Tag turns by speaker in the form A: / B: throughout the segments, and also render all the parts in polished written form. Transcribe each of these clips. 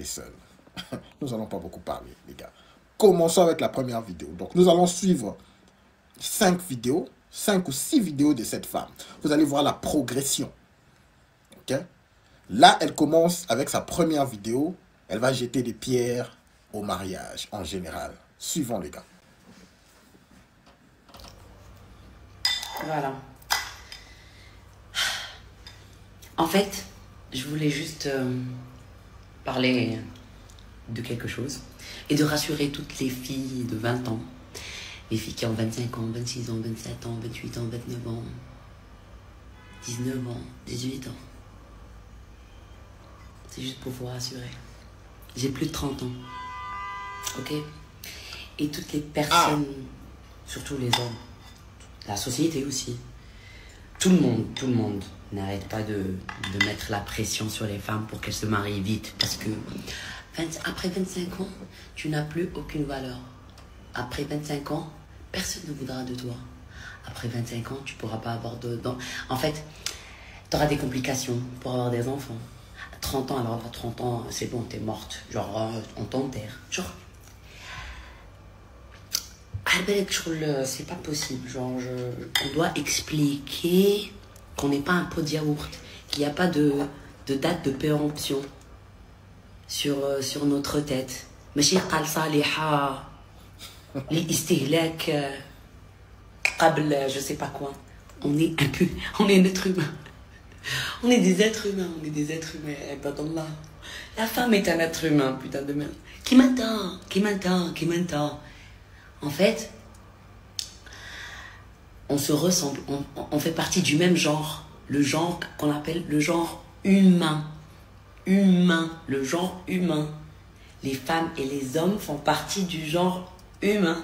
A: est seule. Nous n'allons pas beaucoup parler, les gars. Commençons avec la première vidéo. Donc, nous allons suivre 5 vidéos, 5 ou 6 vidéos de cette femme. Vous allez voir la progression. Ok? Là, elle commence avec sa première vidéo. Elle va jeter des pierres au mariage, en général. Suivons, les gars.
B: Voilà. En fait, je voulais juste parler de quelque chose et de rassurer toutes les filles de 20 ans, les filles qui ont 25 ans, 26 ans, 27 ans, 28 ans, 29 ans, 19 ans, 18 ans. C'est juste pour vous rassurer. J'ai plus de 30 ans. Ok? Et toutes les personnes, surtout les hommes, la société aussi, tout le monde n'arrête pas de mettre la pression sur les femmes pour qu'elles se marient vite. Parce que après 25 ans, tu n'as plus aucune valeur. Après 25 ans, personne ne voudra de toi. Après 25 ans, tu ne pourras pas avoir de... En fait, tu auras des complications pour avoir des enfants. À 30 ans, alors à 30 ans, c'est bon, t'es morte. Genre, on t'enterre. Genre... c'est pas possible. Genre, on doit expliquer qu'on n'est pas un pot de yaourt, qu'il n'y a pas de date de péremption sur notre tête. ماشي قال صالحة لاستهلاك قبل je sais pas quoi. On est un être humain. On est des êtres humains, Ibadallah. La femme est un être humain, putain de merde. Qui m'entend. En fait, on se ressemble, on fait partie du même genre, le genre qu'on appelle le genre humain. Le genre humain. Les femmes et les hommes font partie du genre humain.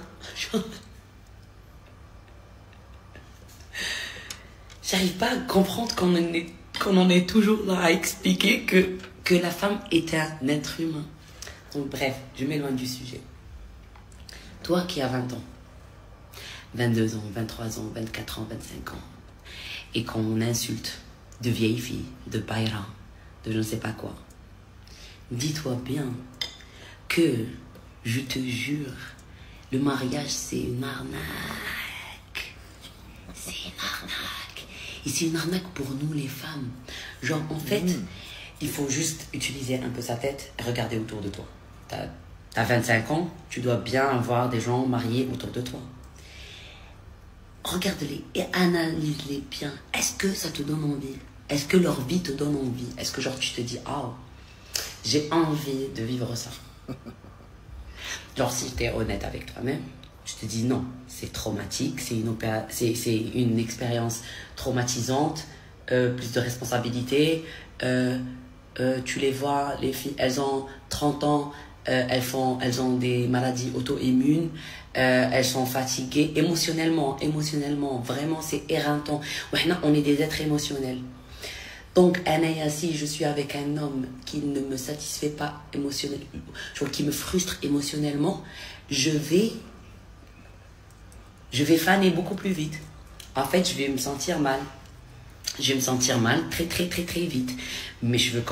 B: J'arrive pas à comprendre qu'on en est toujours là à expliquer que la femme est un être humain. Donc bref, je m'éloigne du sujet. Toi qui as 20 ans, 22 ans, 23 ans, 24 ans, 25 ans, et qu'on insulte de vieilles filles, de bayra, de je ne sais pas quoi, dis-toi bien que, je te jure, le mariage c'est une arnaque. C'est une arnaque. Et c'est une arnaque pour nous les femmes. Genre en fait, il faut juste utiliser un peu sa tête et regarder autour de toi. T'as 25 ans, tu dois bien avoir des gens mariés autour de toi. Regarde-les et analyse-les bien. Est-ce que ça te donne envie? Est-ce que leur vie te donne envie? Est-ce que genre tu te dis, oh, j'ai envie de vivre ça? Genre si tu es honnête avec toi-même, tu te dis non, c'est traumatique, c'est une expérience traumatisante, plus de responsabilités. Tu les vois, les filles, elles ont 30 ans, elles ont des maladies auto-immunes, elles sont fatiguées émotionnellement, vraiment c'est éreintant. On est des êtres émotionnels. Donc, si je suis avec un homme qui ne me satisfait pas émotionnellement, qui me frustre émotionnellement, je vais faner beaucoup plus vite. En fait, je vais me sentir mal. Je vais me sentir mal très vite. Mes cheveux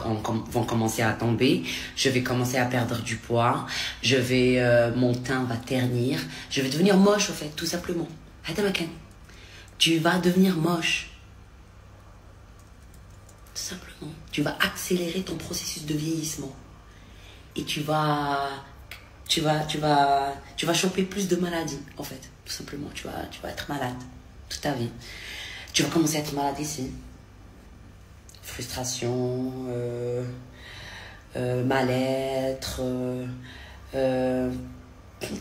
B: vont commencer à tomber. Je vais commencer à perdre du poids. Mon teint va ternir. Je vais devenir moche, en fait, tout simplement. Tu vas devenir moche. Tout simplement. Tu vas accélérer ton processus de vieillissement. Et tu vas choper plus de maladies, en fait. Tout simplement. Tu vas être malade toute ta vie. Tu vas commencer à être malade ici. Frustration, mal-être,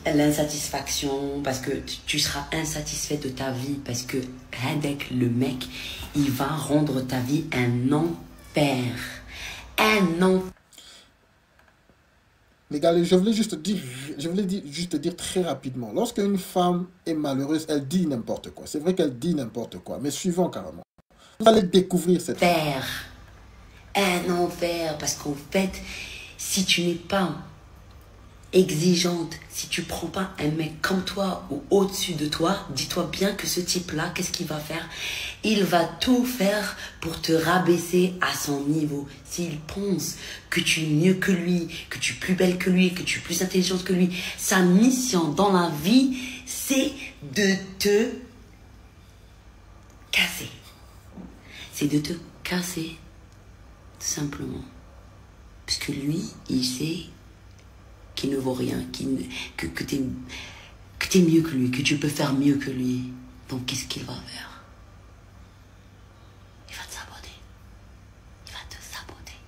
B: l'insatisfaction, parce que tu seras insatisfait de ta vie, parce que avec le mec, il va rendre ta vie un enfer. Un enfer.
A: Les gars, je voulais juste dire très rapidement. Lorsque une femme est malheureuse, elle dit n'importe quoi. C'est vrai qu'elle dit n'importe quoi, mais suivons carrément. Vous allez découvrir cette
B: femme. Un enfer, parce qu'en fait, si tu n'es pas exigeante, si tu prends pas un mec comme toi ou au-dessus de toi, dis-toi bien que ce type-là, qu'est-ce qu'il va faire? Il va tout faire pour te rabaisser à son niveau. S'il pense que tu es mieux que lui, que tu es plus belle que lui, que tu es plus intelligente que lui, sa mission dans la vie, c'est de te casser. C'est de te casser, tout simplement. Parce que lui, il sait qu'il ne vaut rien, que tu es mieux que lui, que tu peux faire mieux que lui. Donc, qu'est-ce qu'il va faire? Il va te saboter. Il va te saboter.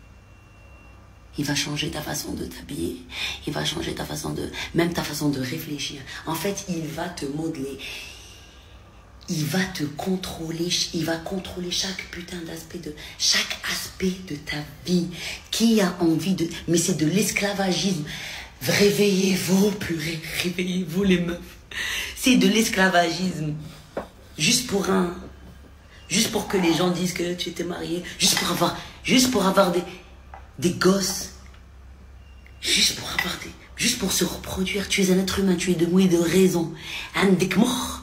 B: Il va changer ta façon de t'habiller. Il va changer ta façon de... Même ta façon de réfléchir. En fait, il va te modeler. Il va te contrôler, il va contrôler chaque putain d'aspect chaque aspect de ta vie. Qui a envie de... Mais c'est de l'esclavagisme. Réveillez-vous, purée, réveillez-vous les meufs. C'est de l'esclavagisme. Juste pour que les gens disent que tu étais mariée. Juste pour avoir des gosses. Juste pour se reproduire. Tu es un être humain, tu es doué de raison. عندك مخ.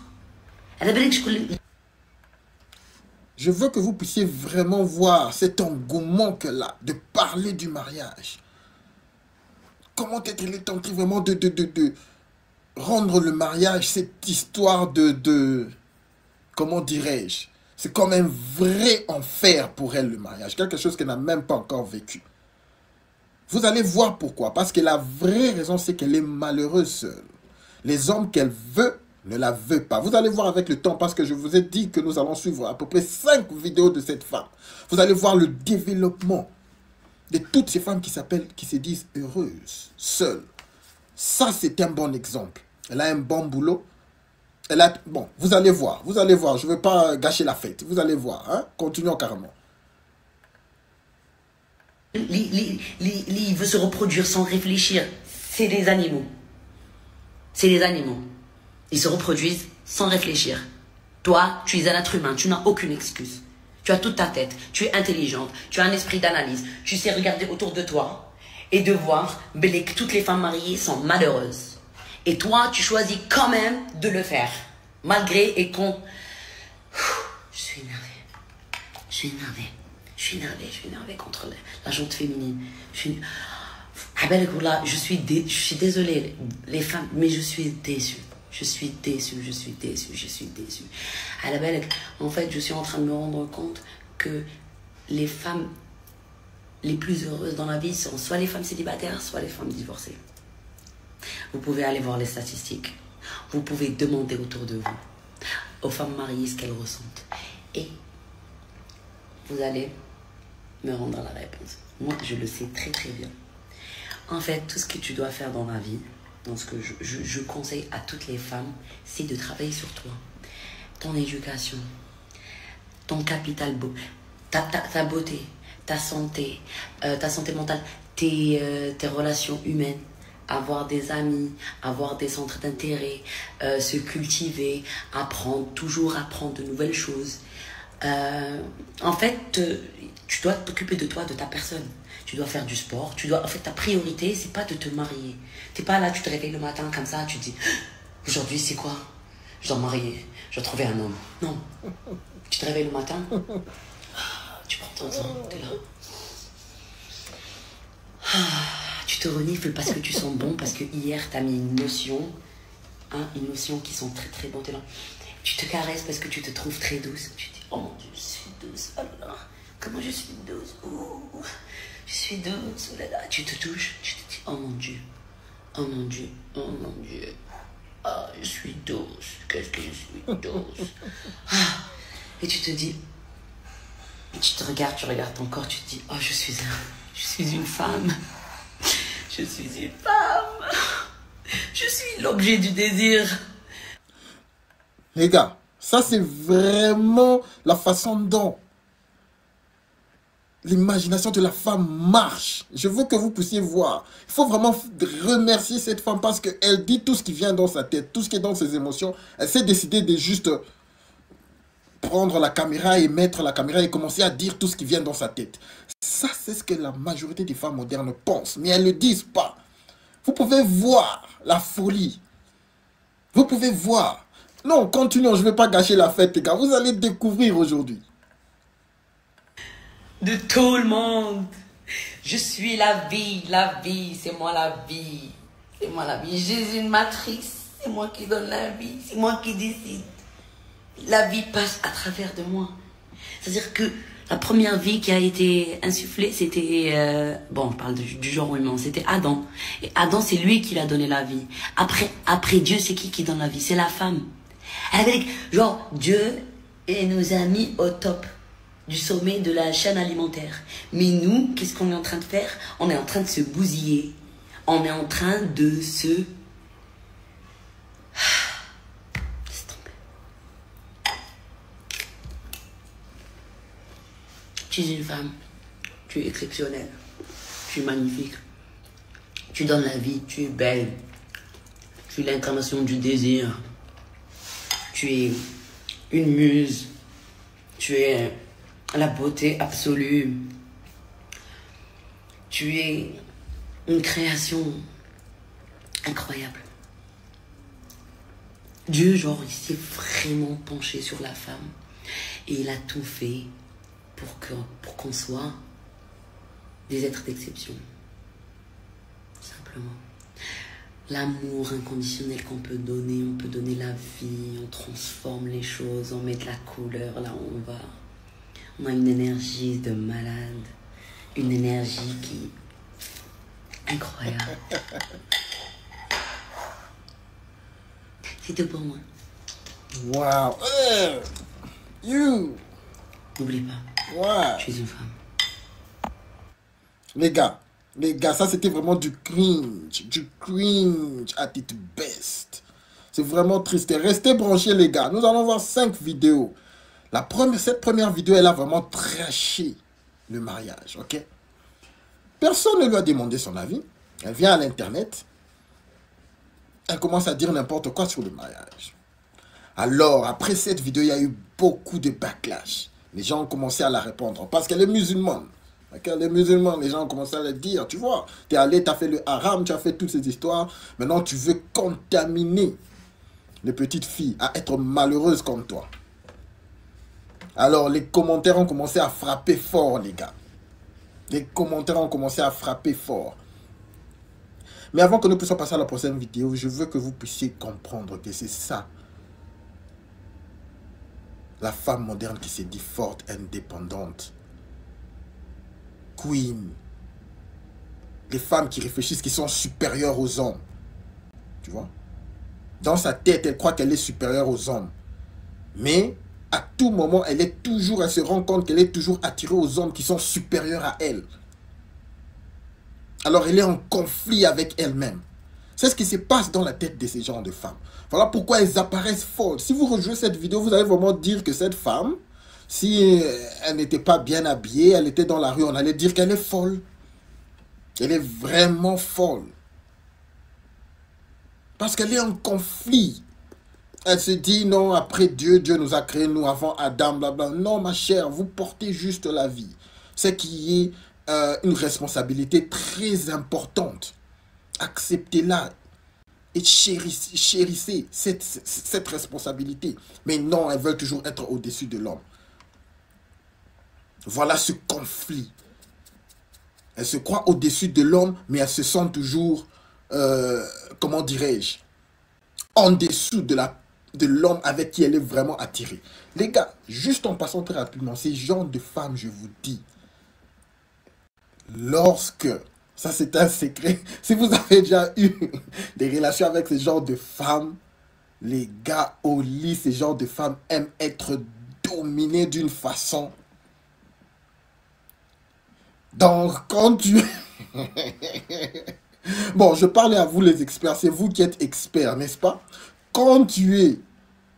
A: Je veux que vous puissiez vraiment voir cet engouement qu'elle a de parler du mariage. Comment elle est en train vraiment de rendre le mariage cette histoire comment dirais-je? C'est comme un vrai enfer pour elle, le mariage. Quelque chose qu'elle n'a même pas encore vécu. Vous allez voir pourquoi. Parce que la vraie raison, c'est qu'elle est malheureuse seule. Les hommes qu'elle veut ne la veut pas. Vous allez voir avec le temps, parce que je vous ai dit que nous allons suivre à peu près 5 vidéos de cette femme. Vous allez voir le développement de toutes ces femmes qui se disent heureuses, seules. Ça, c'est un bon exemple. Elle a un bon boulot. Bon, vous allez voir, je ne veux pas gâcher la fête. Vous allez voir, hein? Continuons carrément.
B: Il veut se reproduire sans réfléchir. C'est des animaux. C'est des animaux. Ils se reproduisent sans réfléchir. Toi, tu es un être humain, tu n'as aucune excuse. Tu as toute ta tête, tu es intelligente, tu as un esprit d'analyse, tu sais regarder autour de toi et de voir que toutes les femmes mariées sont malheureuses. Et toi, tu choisis quand même de le faire. Malgré et con. Je suis énervée. Je suis énervée contre la gente féminine. Je suis désolée, les femmes, mais je suis déçue. Je suis déçue. À la belle, en fait, je suis en train de me rendre compte que les femmes les plus heureuses dans la vie sont soit les femmes célibataires, soit les femmes divorcées. Vous pouvez aller voir les statistiques. Vous pouvez demander autour de vous aux femmes mariées ce qu'elles ressentent. Et vous allez me rendre la réponse. Moi, je le sais très très bien. En fait, tout ce que tu dois faire dans la vie, dans ce que je conseille à toutes les femmes, c'est de travailler sur toi. Ton éducation, ton capital beau, ta beauté, ta santé mentale, tes relations humaines, avoir des amis, avoir des centres d'intérêt, se cultiver, toujours apprendre de nouvelles choses. En fait, tu dois t'occuper de toi, de ta personne. Tu dois faire du sport. En fait, ta priorité, c'est pas de te marier. T'es pas là, tu te réveilles le matin comme ça, tu te dis, aujourd'hui, c'est quoi? Je dois me marier, je dois trouver un homme. Non. Tu te réveilles le matin, tu prends ton temps, t'es là. Tu te renifles parce que tu sens bon, parce que hier, t'as mis une notion qui sont très très bonnes, t'es là. Tu te caresses parce que tu te trouves très douce. Tu te dis, oh mon Dieu, je suis douce. Oh là là, comment je suis douce. Ouh, je suis douce. Oh là là. Tu te touches. Tu te dis, oh mon Dieu. Oh mon Dieu. Oh mon Dieu. Ah, je suis douce. Qu'est-ce que je suis douce. Et tu te dis, tu regardes ton corps, tu te dis, oh, je suis une femme. Je suis une femme. Je suis l'objet du désir.
A: Les gars, ça c'est vraiment la façon dont l'imagination de la femme marche. Je veux que vous puissiez voir. Il faut vraiment remercier cette femme parce qu'elle dit tout ce qui vient dans sa tête, tout ce qui est dans ses émotions. Elle s'est décidée de juste prendre la caméra et mettre la caméra et commencer à dire tout ce qui vient dans sa tête. Ça, c'est ce que la majorité des femmes modernes pensent, mais elles ne le disent pas. Vous pouvez voir la folie. Vous pouvez voir. Non, continuons, je ne vais pas gâcher la fête, les gars. Vous allez découvrir aujourd'hui.
B: De tout le monde. Je suis la vie, c'est moi la vie. C'est moi la vie. Jésus une matrice, c'est moi qui donne la vie, c'est moi qui décide. La vie passe à travers de moi. C'est-à-dire que la première vie qui a été insufflée, c'était... bon, je parle du genre humain, c'était Adam. Et Adam, c'est lui qui l'a donné la vie. Après Dieu, c'est qui donne la vie? C'est la femme. Elle avait dit, genre, Dieu nous a mis au top du sommet de la chaîne alimentaire. Mais nous, qu'est-ce qu'on est en train de faire? On est en train de se bousiller. On est en train de se... Laisse tomber. Tu es une femme. Tu es exceptionnelle. Tu es magnifique. Tu donnes la vie. Tu es belle. Tu es l'incarnation du désir. Tu es une muse. Tu es la beauté absolue. Tu es une création incroyable. Dieu, genre, il s'est vraiment penché sur la femme et il a tout fait pour qu'on soit des êtres d'exception. Simplement. L'amour inconditionnel qu'on peut donner la vie, on transforme les choses, on met de la couleur là où on va. On a une énergie de malade, une énergie qui est incroyable. C'est tout pour moi.
A: Wow. You.
B: N'oublie pas,
A: Wow.
B: je suis une femme.
A: Les gars, ça c'était vraiment du cringe at its best. C'est vraiment triste. Restez branchés les gars, nous allons voir 5 vidéos. Cette première vidéo, elle a vraiment trashé le mariage, ok? Personne ne lui a demandé son avis. Elle vient à l'internet. Elle commence à dire n'importe quoi sur le mariage. Alors, après cette vidéo, il y a eu beaucoup de backlash. Les gens ont commencé à la répondre parce qu'elle est musulmane. Okay? Les musulmans, les gens ont commencé à le dire. Tu vois, tu es allé, tu as fait le haram, tu as fait toutes ces histoires. Maintenant, tu veux contaminer les petites filles à être malheureuses comme toi. Alors, les commentaires ont commencé à frapper fort, les gars. Les commentaires ont commencé à frapper fort. Mais avant que nous puissions passer à la prochaine vidéo, je veux que vous puissiez comprendre que c'est ça. La femme moderne qui s'est dit forte, indépendante. Queen. Les femmes qui réfléchissent, qui sont supérieures aux hommes. Tu vois? Dans sa tête, elle croit qu'elle est supérieure aux hommes. Mais à tout moment, elle se rend compte qu'elle est toujours attirée aux hommes qui sont supérieurs à elle. Alors, elle est en conflit avec elle-même. C'est ce qui se passe dans la tête de ces genres de femmes. Voilà pourquoi elles apparaissent folles. Si vous rejouez cette vidéo, vous allez vraiment dire que cette femme, si elle n'était pas bien habillée, elle était dans la rue, on allait dire qu'elle est folle. Elle est vraiment folle. Parce qu'elle est en conflit. Elle se dit, non, après Dieu nous a créés, nous, avant Adam, blablabla. Non, ma chère, vous portez juste la vie. C'est qu'il y ait une responsabilité très importante. Acceptez-la et chérissez cette responsabilité. Mais non, elles veulent toujours être au-dessus de l'homme. Voilà ce conflit. Elles se croient au-dessus de l'homme, mais elles se sentent toujours, comment dirais-je, en dessous de l'homme avec qui elle est vraiment attirée. Les gars, juste en passant très rapidement, ces genres de femmes, je vous dis, lorsque, ça c'est un secret, si vous avez déjà eu des relations avec ce genre de femmes, les gars au lit, ces genres de femmes aiment être dominées d'une façon. Donc, quand tu... Bon, je parlais à vous les experts, c'est vous qui êtes experts, n'est-ce pas? Quand tu es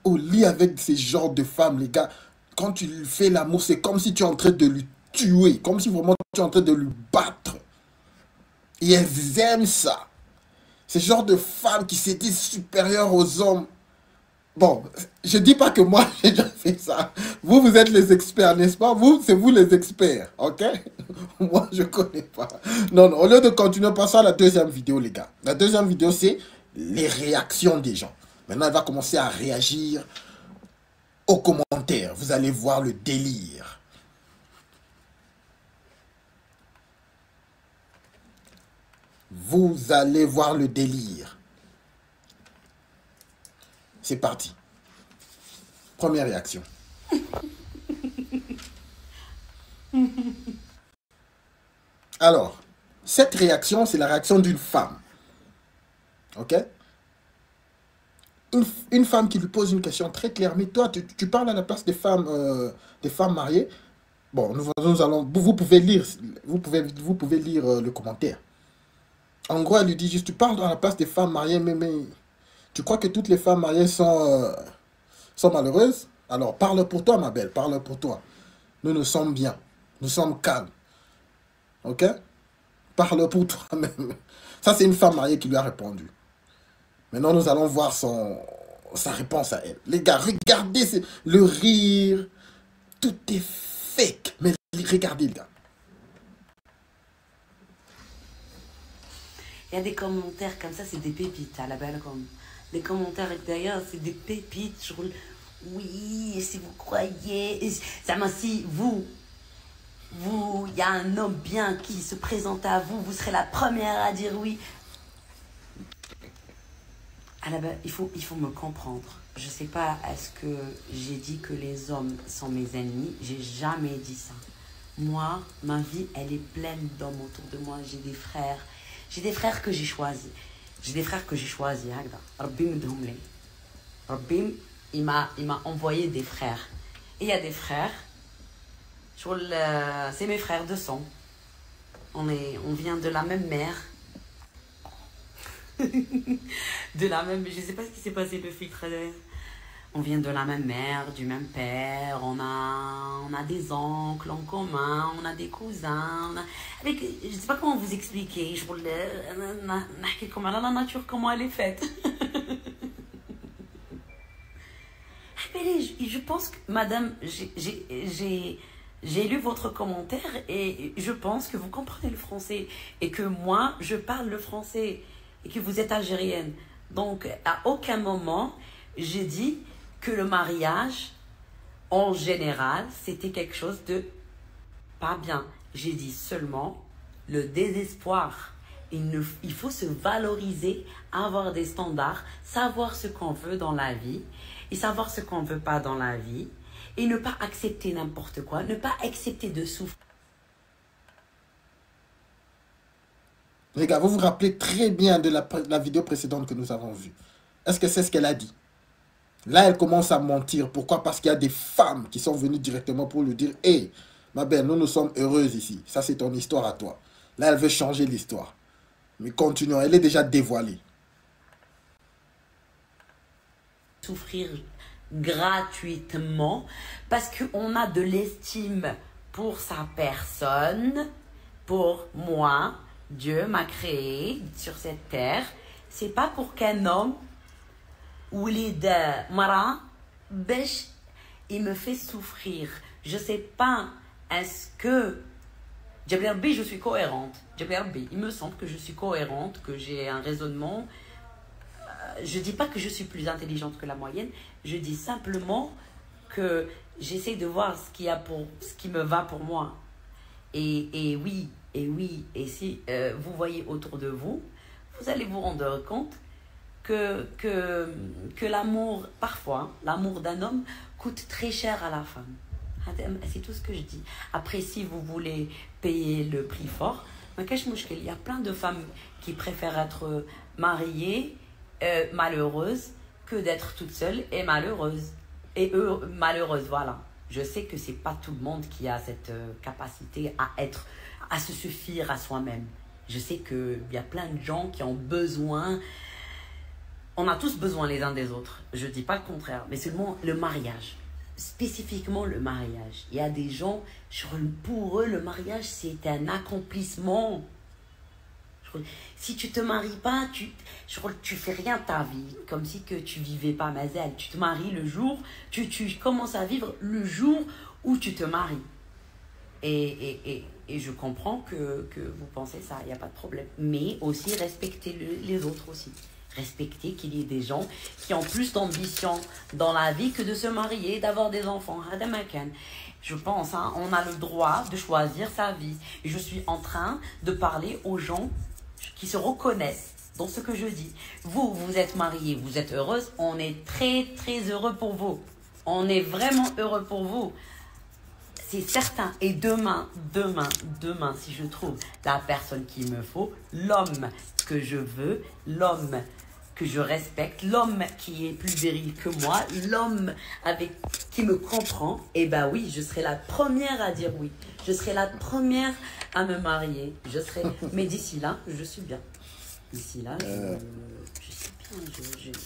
A: au lit avec ces genres de femmes, les gars, quand tu lui fais l'amour, c'est comme si tu es en train de lui tuer, comme si vraiment tu es en train de lui battre. Et elles aiment ça. Ces genres de femmes qui se disent supérieures aux hommes. Bon, je dis pas que moi, j'ai déjà fait fait ça. Vous, vous êtes les experts, n'est-ce pas? Vous, c'est vous les experts, ok? Moi, je connais pas. Non, non, au lieu de continuer, passons à la deuxième vidéo, les gars. La deuxième vidéo, c'est les réactions des gens. Maintenant, elle va commencer à réagir aux commentaires. Vous allez voir le délire. Vous allez voir le délire. C'est parti. Première réaction. Alors, cette réaction, c'est la réaction d'une femme. Ok? Une femme qui lui pose une question très claire. Mais toi, tu parles à la place des femmes mariées. Bon, nous allons... Vous pouvez lire, vous pouvez lire le commentaire. En gros, elle lui dit juste, tu parles à la place des femmes mariées, mais tu crois que toutes les femmes mariées sont malheureuses? Alors, parle pour toi, ma belle, parle pour toi. Nous sommes bien, nous sommes calmes. Ok? Parle pour toi-même. Ça, c'est une femme mariée qui lui a répondu. Maintenant, nous allons voir sa réponse à elle. Les gars, regardez le rire. Tout est fake. Mais regardez, les gars.
B: Il y a des commentaires comme ça, c'est des pépites à la belle comme. Les commentaires d'ailleurs, c'est des pépites sur le... Oui, si vous croyez... Ça m'a si il y a un homme bien qui se présente à vous, vous serez la première à dire oui. À la base, il faut me comprendre. Je sais pas, est-ce que j'ai dit que les hommes sont mes ennemis? J'ai jamais dit ça. Moi, ma vie, elle est pleine d'hommes autour de moi. J'ai des frères. J'ai des frères que j'ai choisis. J'ai des frères que j'ai choisis. Rabbi, il m'a envoyé des frères. Et il y a des frères, c'est mes frères de sang. On vient de la même mère. De la même... Je sais pas ce qui s'est passé, le filtre. On vient de la même mère, du même père, on a des oncles en commun, on a des cousins, avec, je sais pas comment vous expliquer, la nature, comment elle est faite. Je pense que, madame, j'ai lu votre commentaire et je pense que vous comprenez le français et que moi, je parle le français et que vous êtes algérienne. Donc, à aucun moment, j'ai dit que le mariage, en général, c'était quelque chose de pas bien. J'ai dit seulement le désespoir. Il faut se valoriser, avoir des standards, savoir ce qu'on veut dans la vie et savoir ce qu'on ne veut pas dans la vie et ne pas accepter n'importe quoi, ne pas accepter de souffrir.
A: Les gars, vous vous rappelez très bien de la vidéo précédente que nous avons vue. Est-ce que c'est ce qu'elle a dit? Là, elle commence à mentir. Pourquoi? Parce qu'il y a des femmes qui sont venues directement pour lui dire « Hé, ma belle, nous sommes heureuses ici. Ça, c'est ton histoire à toi. » Là, elle veut changer l'histoire. Mais continuons, elle est déjà dévoilée.
B: Souffrir gratuitement parce qu'on a de l'estime pour sa personne, pour moi. Dieu m'a créé sur cette terre. C'est pas pour qu'un homme ou les mara bêche, il me fait souffrir. Je sais pas, est-ce que je suis cohérente. Il me semble que je suis cohérente, que j'ai un raisonnement. Je dis pas que je suis plus intelligente que la moyenne. Je dis simplement que j'essaie de voir ce qui me va pour moi. Et si vous voyez autour de vous, vous allez vous rendre compte que l'amour, parfois, l'amour d'un homme coûte très cher à la femme. C'est tout ce que je dis. Après, si vous voulez payer le prix fort, il y a plein de femmes qui préfèrent être mariées, malheureuses, que d'être toute seule et malheureuse. Malheureuse, voilà. Je sais que c'est pas tout le monde qui a cette capacité à se suffire à soi-même. Je sais qu'il y a plein de gens qui ont besoin. On a tous besoin les uns des autres. Je dis pas le contraire, mais seulement le mariage. Spécifiquement le mariage. Il y a des gens, pour eux, le mariage, c'est un accomplissement. Si tu te maries pas, tu fais rien de ta vie. Comme si que tu vivais pas Mazel. Tu te maries le jour, tu commences à vivre le jour où tu te maries. Et je comprends que vous pensez ça, il n'y a pas de problème. Mais aussi respectez les autres aussi. Respecter qu'il y ait des gens qui ont plus d'ambition dans la vie que de se marier, d'avoir des enfants. Je pense, hein, on a le droit de choisir sa vie. Et je suis en train de parler aux gens qui se reconnaissent dans ce que je dis. Vous êtes mariés, vous êtes heureuse. On est très, très heureux pour vous. On est vraiment heureux pour vous. C'est certain. Et demain, si je trouve la personne qu'il me faut, l'homme que je veux, l'homme que je respecte, l'homme qui est plus viril que moi, l'homme qui me comprend, eh ben oui, je serai la première à dire oui. Je serai la première à me marier. Mais d'ici là, je suis bien. D'ici là, je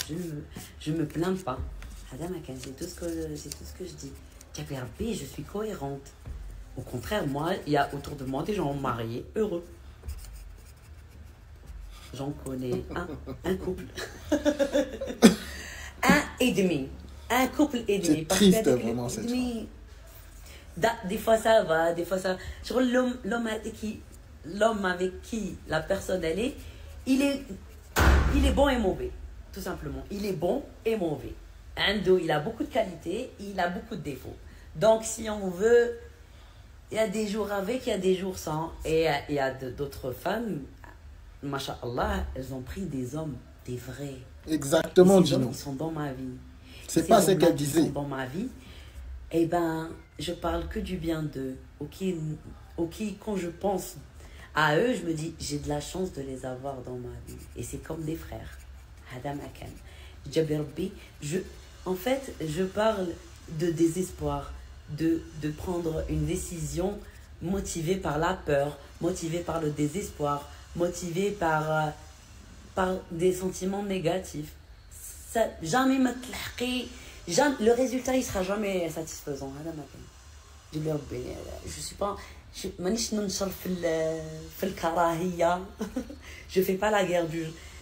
B: suis bien. Je me plains pas. C'est tout ce que je dis. Je suis cohérente. Au contraire, moi, il y a autour de moi des gens mariés heureux. J'en connais un couple. Un couple et demi.
A: C'est triste, vraiment, cette chose.
B: Des fois, ça va. Des fois, ça... L'homme avec qui la personne, elle est, il est bon et mauvais. Tout simplement. Il est bon et mauvais. Il a beaucoup de qualités, il a beaucoup de défauts. Donc, si on veut, il y a des jours avec, il y a des jours sans. Et il y a d'autres femmes, Masha'Allah, elles ont pris des hommes, des vrais.
A: Exactement, Gino.
B: Ils sont dans ma vie.
A: C'est pas ce qu'elle disait.
B: Ils sont dans ma vie. Eh ben, je parle que du bien d'eux. Ok, quand je pense à eux, je me dis, j'ai de la chance de les avoir dans ma vie. Et c'est comme des frères. Hada Makan. En fait, je parle de désespoir, de prendre une décision motivée par la peur, motivée par le désespoir, motivée par des sentiments négatifs. Ça, jamais le résultat, il sera jamais satisfaisant. Je suis pas... Je fais pas la guerre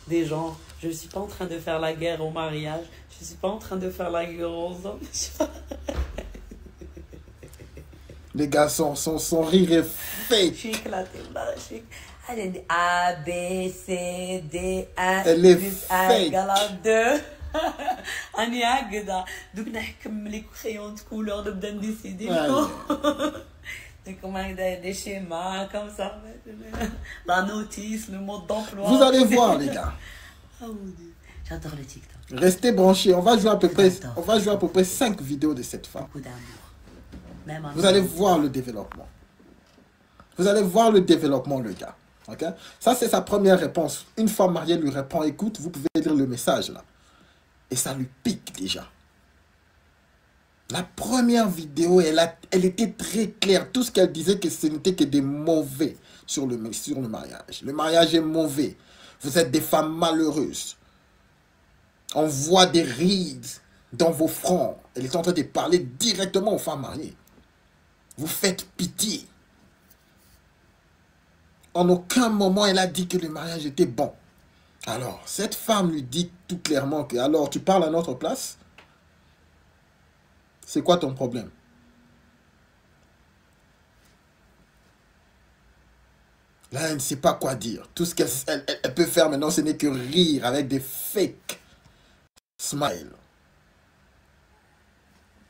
B: des gens. Je ne suis pas en train de faire la guerre au mariage. Je ne suis pas en train de faire la guerre aux hommes.
A: Les gars, son rire est fake.
B: Je suis éclatée. Elle est A, B, C, D, 1.
A: Elle est fake.
B: 2. أنا قاعدة دوك نحكم لي crayons de couleur نبدا نديسيدي comme des schémas comme ça, la notice, le mode d'emploi.
A: Vous allez voir, les gars.
B: Oh mon Dieu, j'adore le TikTok.
A: Restez branchés. On va jouer à peu près 5 vidéos de cette femme.
B: Beaucoup d'amour.
A: Vous allez voir le développement. Vous allez voir le développement, le gars. Ok? Ça, c'est sa première réponse. Une fois mariée, lui répond, écoute, vous pouvez lire le message là. Et ça lui pique déjà. La première vidéo, elle était très claire. Tout ce qu'elle disait, que ce n'était que des mauvais sur le mariage. Le mariage est mauvais. Vous êtes des femmes malheureuses. On voit des rides dans vos fronts. Elle est en train de parler directement aux femmes mariées. Vous faites pitié. En aucun moment, elle a dit que le mariage était bon. Alors, cette femme lui dit tout clairement que, alors, tu parles à notre place? C'est quoi ton problème? Là, elle ne sait pas quoi dire. Tout ce qu'elle peut faire maintenant, ce n'est que rire avec des fake smiles.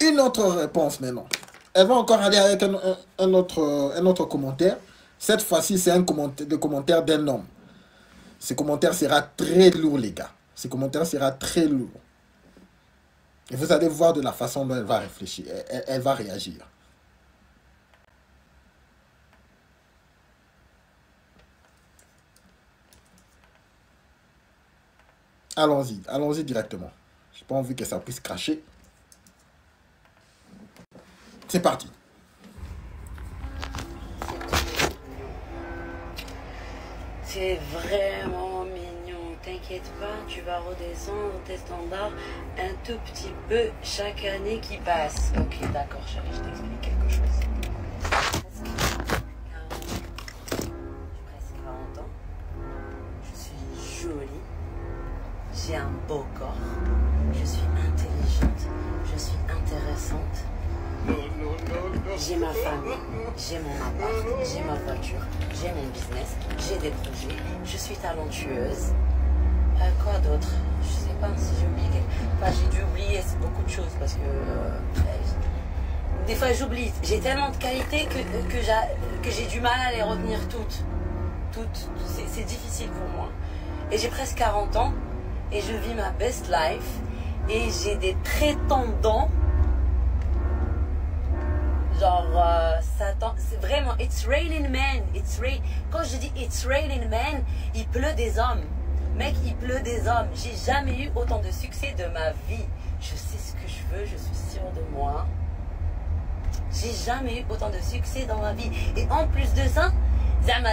A: Une autre réponse maintenant. Elle va encore aller avec un autre commentaire. Cette fois-ci, c'est le commentaire d'un homme. Ce commentaire sera très lourd, les gars. Ce commentaire sera très lourd. Et vous allez voir de la façon dont elle va réfléchir. Elle va réagir. Allons-y. Allons-y directement. Je n'ai pas envie que ça puisse cracher. C'est parti.
B: C'est vraiment mignon. T'inquiète pas, tu vas redescendre tes standards un tout petit peu chaque année qui passe. Ok, d'accord, chérie, je t'explique quelque chose. Presque 40 ans. jolie, j'ai un beau corps, je suis intelligente, je suis intéressante. J'ai ma famille, j'ai mon appart, j'ai ma voiture, j'ai mon business, j'ai des projets, je suis talentueuse. Quoi d'autre? Je sais pas si j'ai oublié. Enfin, j'ai dû oublier beaucoup de choses parce que des fois j'oublie. J'ai tellement de qualités que j'ai du mal à les retenir toutes. C'est difficile pour moi. Et j'ai presque 40 ans et je vis ma best life et j'ai des prétendants. Genre, c'est vraiment, it's raining men. Quand je dis it's raining men, il pleut des hommes. Mec, il pleut des hommes. J'ai jamais eu autant de succès de ma vie. Je sais ce que je veux, je suis sûre de moi. J'ai jamais eu autant de succès dans ma vie. Et en plus de ça, zama,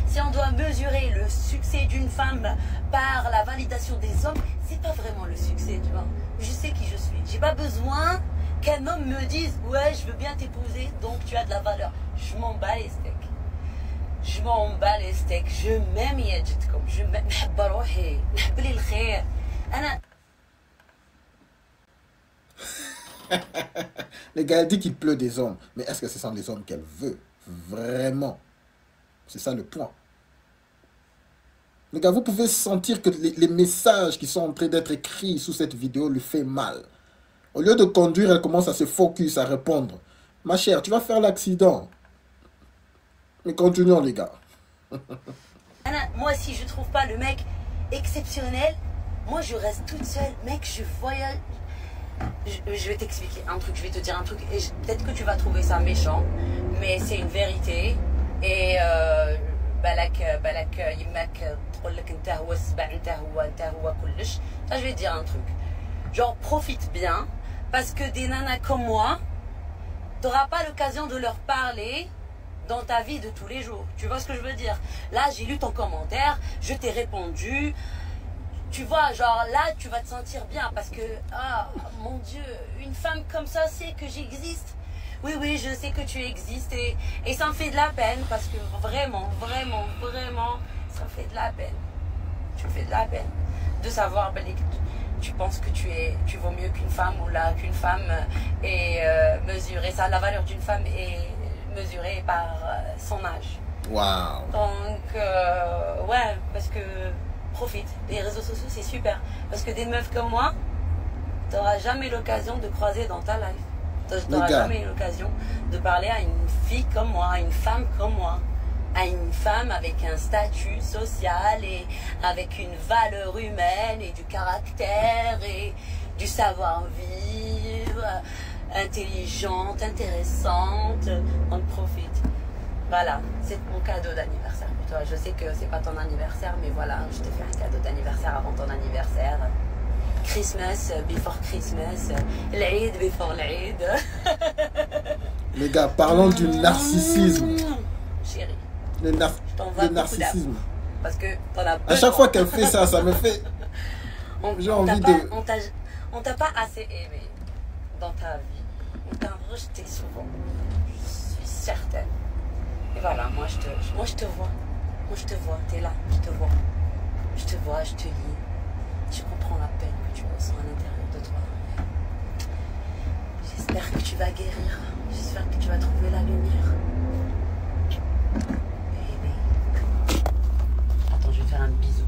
B: si on doit mesurer le succès d'une femme par la validation des hommes, c'est pas vraiment le succès, tu vois. Je sais qui je suis. J'ai pas besoin qu'un homme me dise « Ouais, je veux bien t'épouser, donc tu as de la valeur. » Je m'en bats les steaks. Je m'en bats les steaks. Je m'aime يجدكم. Je m'aime. نحب روحي. نحب لي الخير. أنا.
A: Les gars, elle dit qu'il pleut des hommes. Mais est-ce que ce sont les hommes qu'elle veut? Vraiment. C'est ça le point. Les gars, vous pouvez sentir que les messages qui sont en train d'être écrits sous cette vidéo lui fait mal. Au lieu de conduire, elle commence à se focus, à répondre. Ma chère, tu vas faire l'accident. Mais continuons, les gars.
B: Moi, si je trouve pas le mec exceptionnel, moi, je reste toute seule. Mec, je voyage. Je vais t'expliquer un truc, je vais te dire un truc. Et peut-être que tu vas trouver ça méchant, mais c'est une vérité. Et ça, je vais te dire un truc. Genre, profite bien, parce que des nanas comme moi, t'auras pas l'occasion de leur parler dans ta vie de tous les jours. Tu vois ce que je veux dire? Là, j'ai lu ton commentaire, je t'ai répondu. Tu vois, genre là, tu vas te sentir bien parce que, ah, mon Dieu, une femme comme ça sait que j'existe. Oui, oui, je sais que tu existes et ça me fait de la peine parce que vraiment, ça me fait de la peine. Tu me fais de la peine de savoir, ben, tu penses que tu vaux mieux qu'une femme ou là, qu'une femme est mesurée. Ça, la valeur d'une femme est mesurée par son âge.
A: Waouh.
B: Donc, ouais, parce que profite. Les réseaux sociaux, c'est super. Parce que des meufs comme moi, tu n'auras jamais l'occasion de croiser dans ta life. Tu n'auras jamais l'occasion de parler à une fille comme moi, à une femme comme moi. À une femme avec un statut social et avec une valeur humaine et du caractère et du savoir-vivre, intelligente, intéressante. On profite. Voilà, c'est mon cadeau d'anniversaire pour toi. Je sais que c'est pas ton anniversaire, mais voilà, je te fais un cadeau d'anniversaire avant ton anniversaire. Christmas, before Christmas. L'Aïd, before l'Aïd.
A: Les gars, parlons du narcissisme.
B: Chérie.
A: Le narcissisme.
B: Parce que t'en as
A: à chaque fois qu'elle fait ça, ça me fait... J'ai envie de...
B: On t'a pas assez aimé dans ta vie. On t'a rejeté souvent. Je suis certaine. Et voilà, moi je te vois. Moi je te vois, t'es là, je te vois. Je te vois, je te lis. Je comprends la peine que tu ressens à l'intérieur de toi. J'espère que tu vas guérir. J'espère que tu vas trouver la lumière. Baby. Attends, je vais te faire un bisou.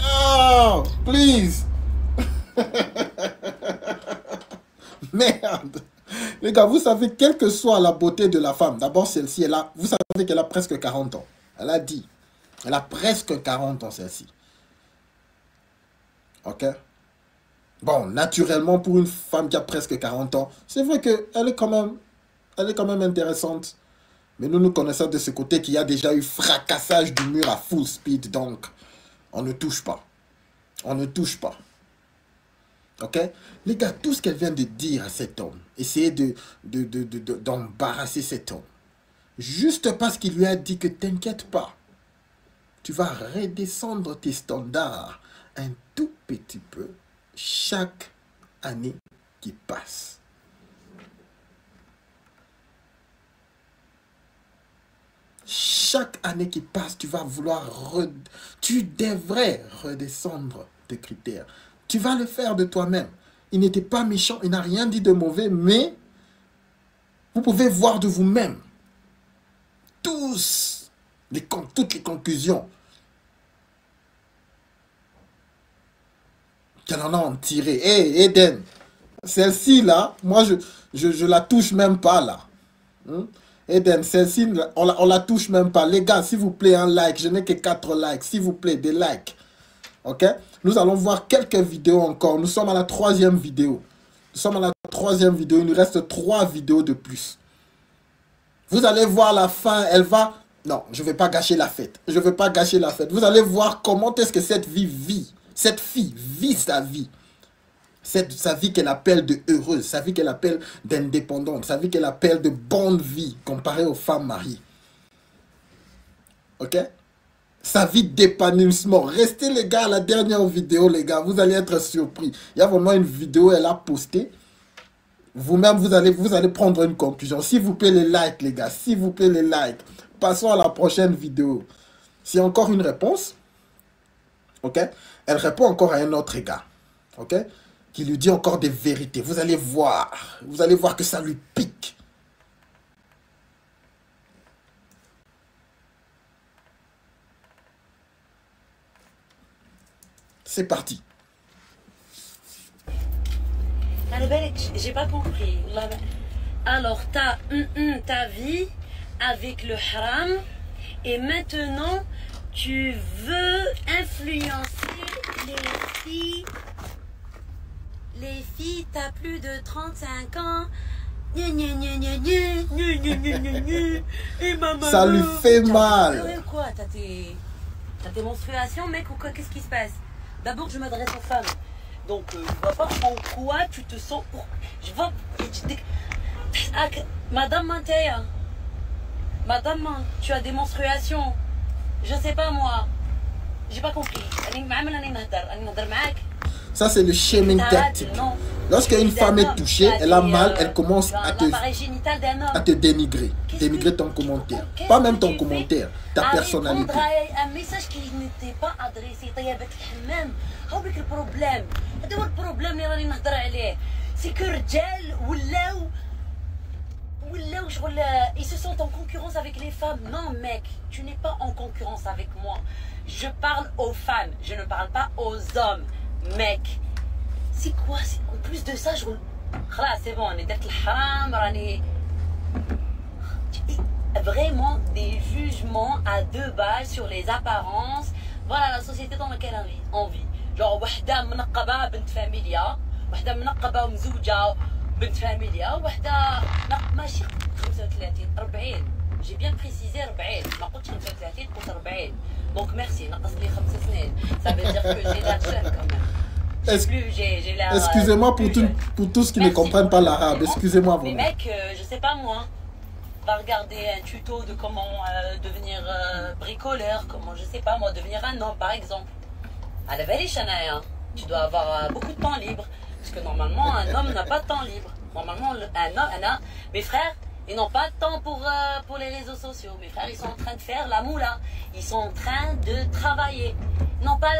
A: Oh, please. Merde. Les gars, vous savez, quelle que soit la beauté de la femme, d'abord celle-ci, vous savez qu'elle a presque 40 ans. Elle a dit. Elle a presque 40 ans, celle-ci. Ok? Bon, naturellement, pour une femme qui a presque 40 ans, c'est vrai qu'elle est quand même intéressante. Mais nous connaissons de ce côté qu'il y a déjà eu fracassage du mur à full speed. Donc, on ne touche pas. On ne touche pas. Ok? Les gars, tout ce qu'elle vient de dire à cet homme, essayez d'embarrasser cet homme. Juste parce qu'il lui a dit que t'inquiète pas. Tu vas redescendre tes standards un tout petit peu chaque année qui passe. Chaque année qui passe, tu vas vouloir... Tu devrais redescendre tes critères. Tu vas le faire de toi-même. Il n'était pas méchant, il n'a rien dit de mauvais, mais vous pouvez voir de vous-même toutes les conclusions qu'elle en a tirées. Hé, Eden, celle-ci là, moi je la touche même pas là. Eden, celle-ci, on la touche même pas. Les gars, s'il vous plaît, un like. Je n'ai que 4 likes. S'il vous plaît, des likes. Ok? Nous allons voir quelques vidéos encore. Nous sommes à la 3e vidéo. Nous sommes à la 3e vidéo. Il nous reste 3 vidéos de plus. Vous allez voir la fin. Elle va... Non, je ne vais pas gâcher la fête. Je ne vais pas gâcher la fête. Vous allez voir comment est-ce que cette vie vit. Cette fille vit sa vie. Sa vie qu'elle appelle de heureuse, sa vie qu'elle appelle d'indépendante, sa vie qu'elle appelle de bonne vie comparée aux femmes mariées. Ok? Sa vie d'épanouissement. Restez les gars à la dernière vidéo, les gars. Vous allez être surpris. Il y a vraiment une vidéo, elle a posté. Vous-même, vous allez prendre une conclusion. S'il vous plaît, les likes, les gars. S'il vous plaît, les likes. Passons à la prochaine vidéo. C'est encore une réponse. Ok? Elle répond encore à un autre gars. Ok? Qui lui dit encore des vérités. Vous allez voir que ça lui pique. C'est parti.
C: J'ai pas compris. Alors, t'as ta vie avec le haram et maintenant tu veux influencer les filles. Les filles, t'as plus de 35 ans. Et maman,
A: ça lui fait mal.
C: Quoi, t'as tes menstruations, mec, ou quoi? Qu'est-ce qui se passe? D'abord, je m'adresse aux femmes. Donc, je vois pas en quoi tu te sens... Je vois... Madame Manteya, Madame, tu as des menstruations. Je sais pas, moi. J'ai pas compris.
A: Ça, c'est le shaming tactique. Lorsqu'une femme est touchée, elle a mal, elle commence à te dénigrer. Dénigrer ton commentaire. Pas même ton commentaire, ta personnalité.
C: Un message qui n'était pas adressé. C'est que ils se sentent en concurrence avec les femmes. Non, mec, tu n'es pas en concurrence avec moi. Je parle aux femmes, je ne parle pas aux hommes. Mec, c'est quoi? En plus de ça, je... C'est bon, on est d'être le haram, vraiment des jugements à 2 balles sur les apparences. Voilà la société dans laquelle on vit. Genre, wahda منقبة بنت فاميليا, wahda منقبة ومزوجة بنت فاميليا, wahda ماشي 35 40. J'ai bien précisé 40. ما قلتش 35 قلت 40. Donc merci, نقص لي 5 سنين. Ça veut dire que j'ai l'air jeune quand même.
A: Excusez-moi pour tous qui ne comprennent pas l'arabe. Excusez-moi.
C: Mais mec, je sais pas moi. Va regarder un tuto de comment devenir bricoleur, comment, je sais pas moi, devenir un homme par exemple. À la vérité, tu dois avoir beaucoup de temps libre. Parce que normalement, un homme n'a pas de temps libre. Normalement, mes frères, ils n'ont pas de temps pour les réseaux sociaux. Mes frères, ils sont en train de faire la moula. Ils sont en train de travailler. Ils n'ont pas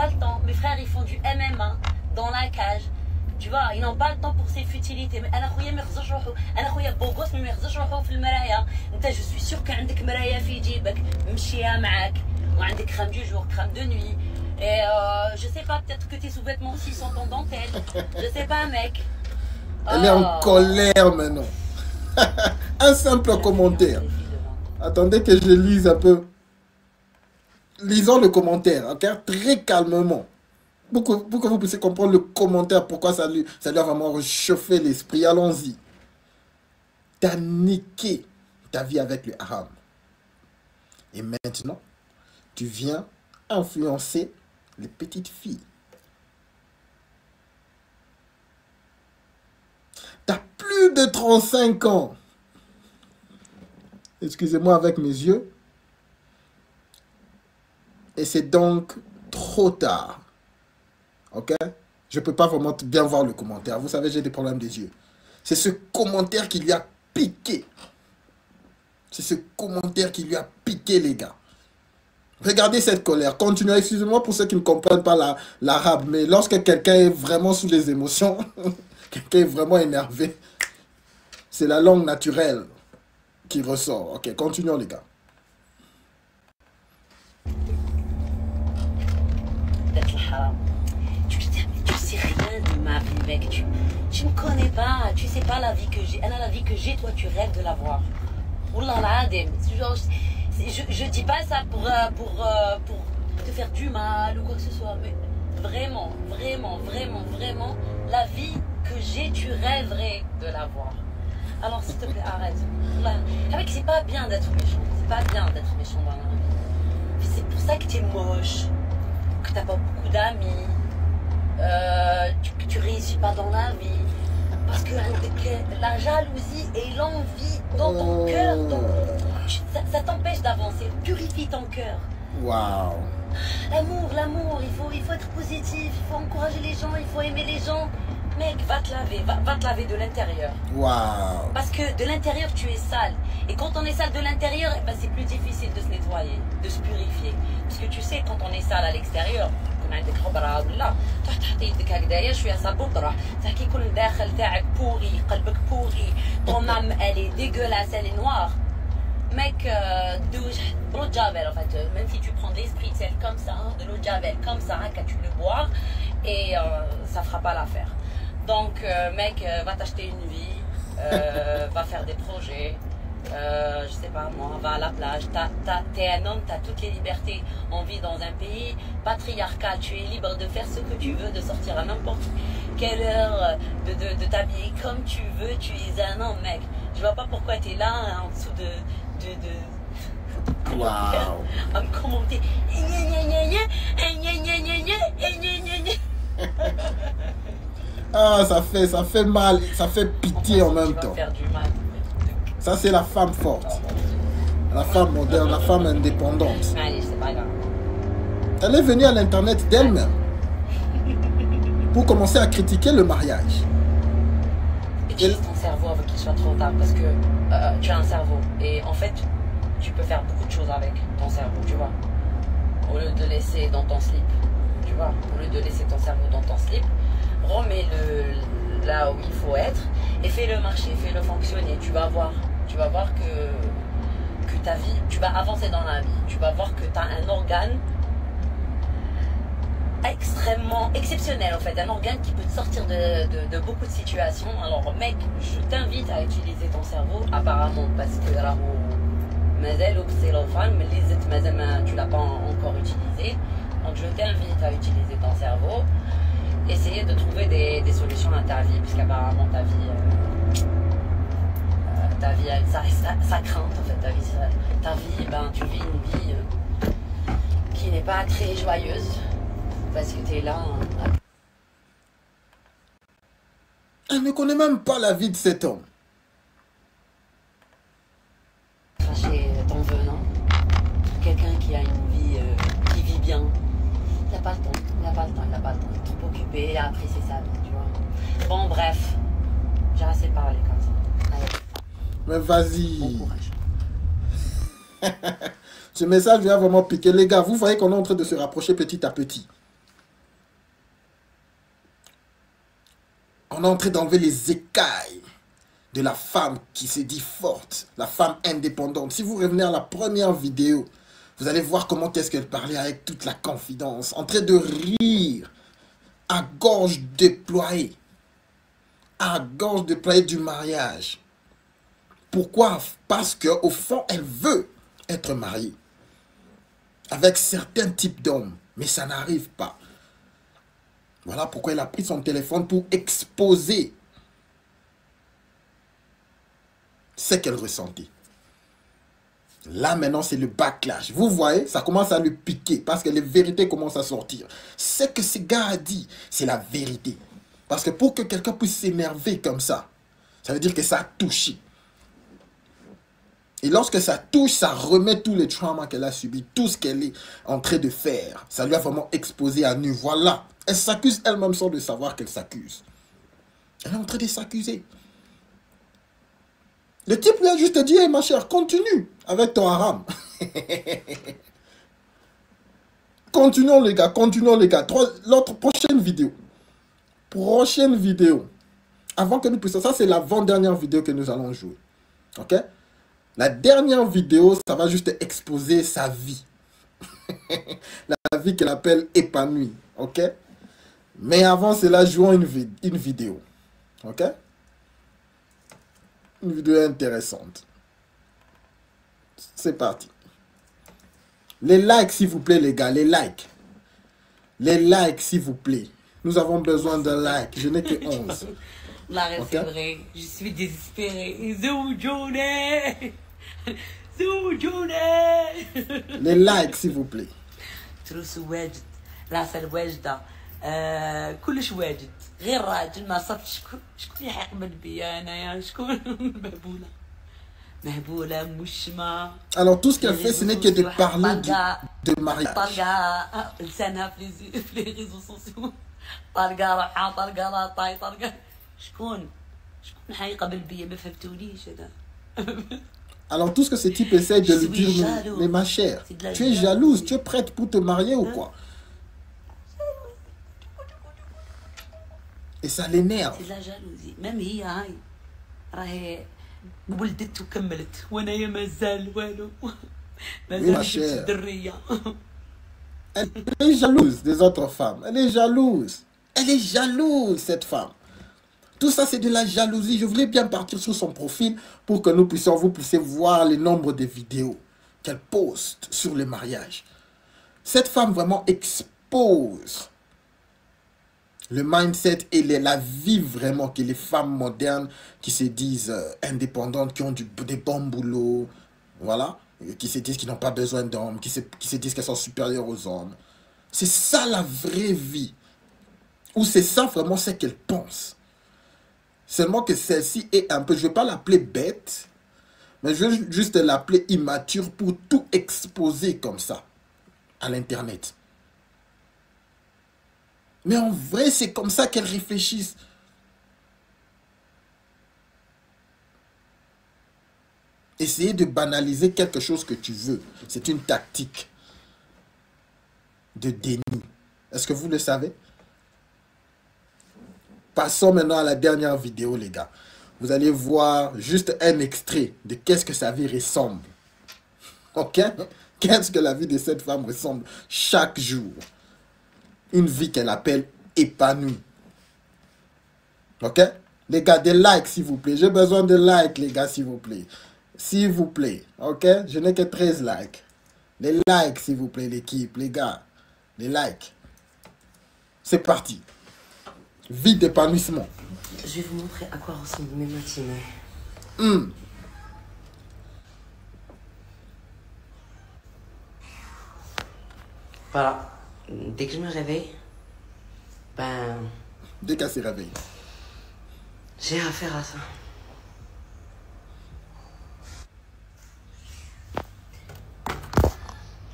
C: le temps. Mes frères, ils font du MMA dans la cage. Tu vois, ils n'ont pas le temps pour ces futilités. Mais je suis sûr que عندك مرايا في جيبك مشيها معك وعندك crème du jour, crème de nuit. Et je sais pas, peut-être que tes sous-vêtements aussi sont en dentelle. Je sais pas, mec.
A: Elle est en colère maintenant. Un simple commentaire. Attendez que je lise un peu. Lisons le commentaire, ok? Très calmement. Pour que vous puissiez comprendre le commentaire, pourquoi ça lui a vraiment réchauffé l'esprit. Allons-y. T'as niqué ta vie avec le haram. Et maintenant, tu viens influencer les petites filles. T'as plus de 35 ans. Excusez-moi avec mes yeux. Et c'est donc trop tard. Ok? Je ne peux pas vraiment bien voir le commentaire. Vous savez, j'ai des problèmes des yeux. C'est ce commentaire qui lui a piqué. C'est ce commentaire qui lui a piqué, les gars. Regardez cette colère. Continuez. Excusez-moi pour ceux qui ne comprennent pas l'arabe, mais lorsque quelqu'un est vraiment sous les émotions, quelqu'un est vraiment énervé, c'est la langue naturelle qui ressort. Ok, continuons, les gars.
C: Tu sais rien de ma vie, mec. Tu me connais pas. Tu sais pas la vie que j'ai. La vie que j'ai, toi, tu rêves de l'avoir. Wallah l'adem. Je dis pas ça pour te faire du mal ou quoi que ce soit, mais vraiment, la vie que j'ai, tu rêverais de l'avoir. Alors s'il te plaît, arrête. Avec, c'est pas bien d'être méchant. C'est pas bien d'être méchant dans la vie. C'est pour ça que t'es moche, que t'as pas beaucoup d'amis, que tu réussis pas dans la vie. Parce que la jalousie et l'envie dans ton cœur, ça t'empêche d'avancer. Purifie ton cœur.
A: Waouh.
C: L'amour, il faut être positif, il faut encourager les gens, il faut aimer les gens. Mec, va te laver, va te laver de l'intérieur.
A: Waouh.
C: Parce que de l'intérieur, tu es sale. Et quand on est sale de l'intérieur, eh ben, c'est plus difficile de se nettoyer, de se purifier. Parce que tu sais, quand on est sale à l'extérieur, ton âme, elle est dégueulasse, elle est noire. Mec, de l'eau de javel, en fait, même si tu prends de l'esprit de sel comme ça, de l'eau de javel comme ça, quand tu le bois, et ça fera pas l'affaire. Donc, mec, va t'acheter une vie, va faire des projets, je sais pas moi, va à la plage. T'es un homme, t'as toutes les libertés. On vit dans un pays patriarcal, tu es libre de faire ce que tu veux, de sortir à n'importe quelle heure, de t'habiller comme tu veux, tu es un homme, mec. Je vois pas pourquoi t'es là, hein, en dessous de
A: Wow.
C: à me commenter.
A: Ah, ça fait mal, ça fait pitié en même temps.
C: Faire du mal.
A: Ça, c'est la femme forte. La femme moderne, la femme indépendante.
C: Allez, c'est pas grave.
A: Elle est venue à l'internet d'elle-même pour commencer à critiquer le mariage.
C: Utilise ton cerveau avant qu'il soit trop tard, parce que tu as un cerveau et en fait tu peux faire beaucoup de choses avec ton cerveau, tu vois. Au lieu de le laisser dans ton slip, tu vois, au lieu de laisser ton cerveau dans ton slip, remets-le là où il faut être et fais-le marcher, fais-le fonctionner. Tu vas voir que ta vie, tu vas avancer dans la vie, tu vas voir que tu as un organe extrêmement exceptionnel, en fait, un organe qui peut te sortir de beaucoup de situations. Alors mec, je t'invite à utiliser ton cerveau, apparemment, parce que là, tu l'as pas encore utilisé, donc je t'invite à utiliser ton cerveau, essayer de trouver des solutions à ta vie, puisqu'apparemment ta vie ça crainte, en fait, ta vie, ben, tu vis une vie qui n'est pas très joyeuse. Parce que t'es là. Hein.
A: Elle ne connaît même pas la vie de cet homme.
C: Cracher ton venin. Quelqu'un qui a une vie, qui vit bien. Il n'a pas le temps. Il est trop occupé. Il a apprécié sa vie, tu vois. Bon, bref. J'ai assez parlé comme ça. Allez.
A: Mais vas-y.
C: Bon courage.
A: Ce message vient vraiment piquer. Les gars, vous voyez qu'on est en train de se rapprocher petit à petit. On est en train d'enlever les écailles de la femme qui se dit forte, la femme indépendante. Si vous revenez à la première vidéo, vous allez voir comment est-ce qu'elle parlait avec toute la confidence, en train de rire, à gorge déployée du mariage. Pourquoi? Parce qu'au fond, elle veut être mariée avec certains types d'hommes, mais ça n'arrive pas. Voilà pourquoi elle a pris son téléphone pour exposer ce qu'elle ressentait. Là, maintenant, c'est le backlash. Vous voyez, ça commence à lui piquer parce que les vérités commencent à sortir. Ce que ce gars a dit, c'est la vérité. Parce que pour que quelqu'un puisse s'énerver comme ça veut dire que ça a touché. Et lorsque ça touche, ça remet tous les traumas qu'elle a subis, tout ce qu'elle est en train de faire. Ça lui a vraiment exposé à nu. Voilà. Elle s'accuse elle-même sans de savoir qu'elle s'accuse. Elle est en train de s'accuser. Le type lui a juste dit, hey, ma chère, continue avec ton haram. Continuons les gars, continuons les gars. L'autre prochaine vidéo. Prochaine vidéo. Avant que nous puissions... Ça, c'est l'avant-dernière vidéo que nous allons jouer. Ok? La dernière vidéo, ça va juste exposer sa vie. La vie qu'elle appelle épanouie. Ok? Mais avant cela, jouons une vidéo. Ok? Une vidéo intéressante. C'est parti. Les likes, s'il vous plaît, les gars. Les likes. Les likes, s'il vous plaît. Nous avons besoin de likes. Je n'ai que 11.
C: La
A: Ok.
C: c'est vrai. Je suis désespérée. Zoujoune. Zoujoune.
A: Les likes, s'il vous plaît.
C: تروس واجد العسل واجدة كلش واجد غير راجل ما صفت شكون يحقبل بيا انايا شكون مهبولة مشمة
A: Alors, tout ce qu'elle fait, ce n'est que de parler de mariage.
C: طلقة لسانها في لي ريزو سوسيو طلقة روحها طلقة لا طاي طلقة شكون حيقبل بيا ما فهمتونيش انا
A: Alors, tout ce que ce type essaie de
C: Je
A: lui
C: suis
A: dire,
C: jaloux.
A: mais ma chère,
C: C'est de la
A: tu es jalouse, tu es prête pour te marier ou quoi? Et ça l'énerve.
C: C'est de la jalousie même هي هاي راهي ولدت وكملت وانا مازال والو
A: Oui, ma
C: مازال
A: chère.
C: جبت الدرية
A: Elle est jalouse des autres femmes. Elle est jalouse. Elle est jalouse, cette femme. Tout ça, c'est de la jalousie. Je voulais bien partir sur son profil pour que vous puissiez voir le nombre de vidéos qu'elle poste sur le mariage. Cette femme vraiment expose le mindset et la vie vraiment que les femmes modernes qui se disent indépendantes, qui ont des bons boulots, voilà, qui se disent qu'ils n'ont pas besoin d'hommes, qui se disent qu'elles sont supérieures aux hommes. C'est ça la vraie vie. Ou c'est ça vraiment ce qu'elle pense. Seulement que celle-ci est un peu, je ne vais pas l'appeler bête, mais je vais juste l'appeler immature pour tout exposer comme ça à l'internet. Mais en vrai, c'est comme ça qu'elles réfléchissent. Essayer de banaliser quelque chose que tu veux, c'est une tactique de déni. Est-ce que vous le savez? Passons maintenant à la dernière vidéo, les gars. Vous allez voir juste un extrait de qu'est-ce que sa vie ressemble. Ok? Qu'est-ce que la vie de cette femme ressemble chaque jour. Une vie qu'elle appelle épanouie. Ok? Les gars, des likes, s'il vous plaît. J'ai besoin de likes, les gars, s'il vous plaît. S'il vous plaît. Ok? Je n'ai que 13 likes. Les likes, s'il vous plaît, l'équipe, les gars. Les likes. C'est parti. Vie d'épanouissement.
B: Je vais vous montrer à quoi ressemblent mes matinées. Voilà. Dès que je me réveille, ben,
A: Dès qu'elle se réveille.
B: j'ai affaire à ça.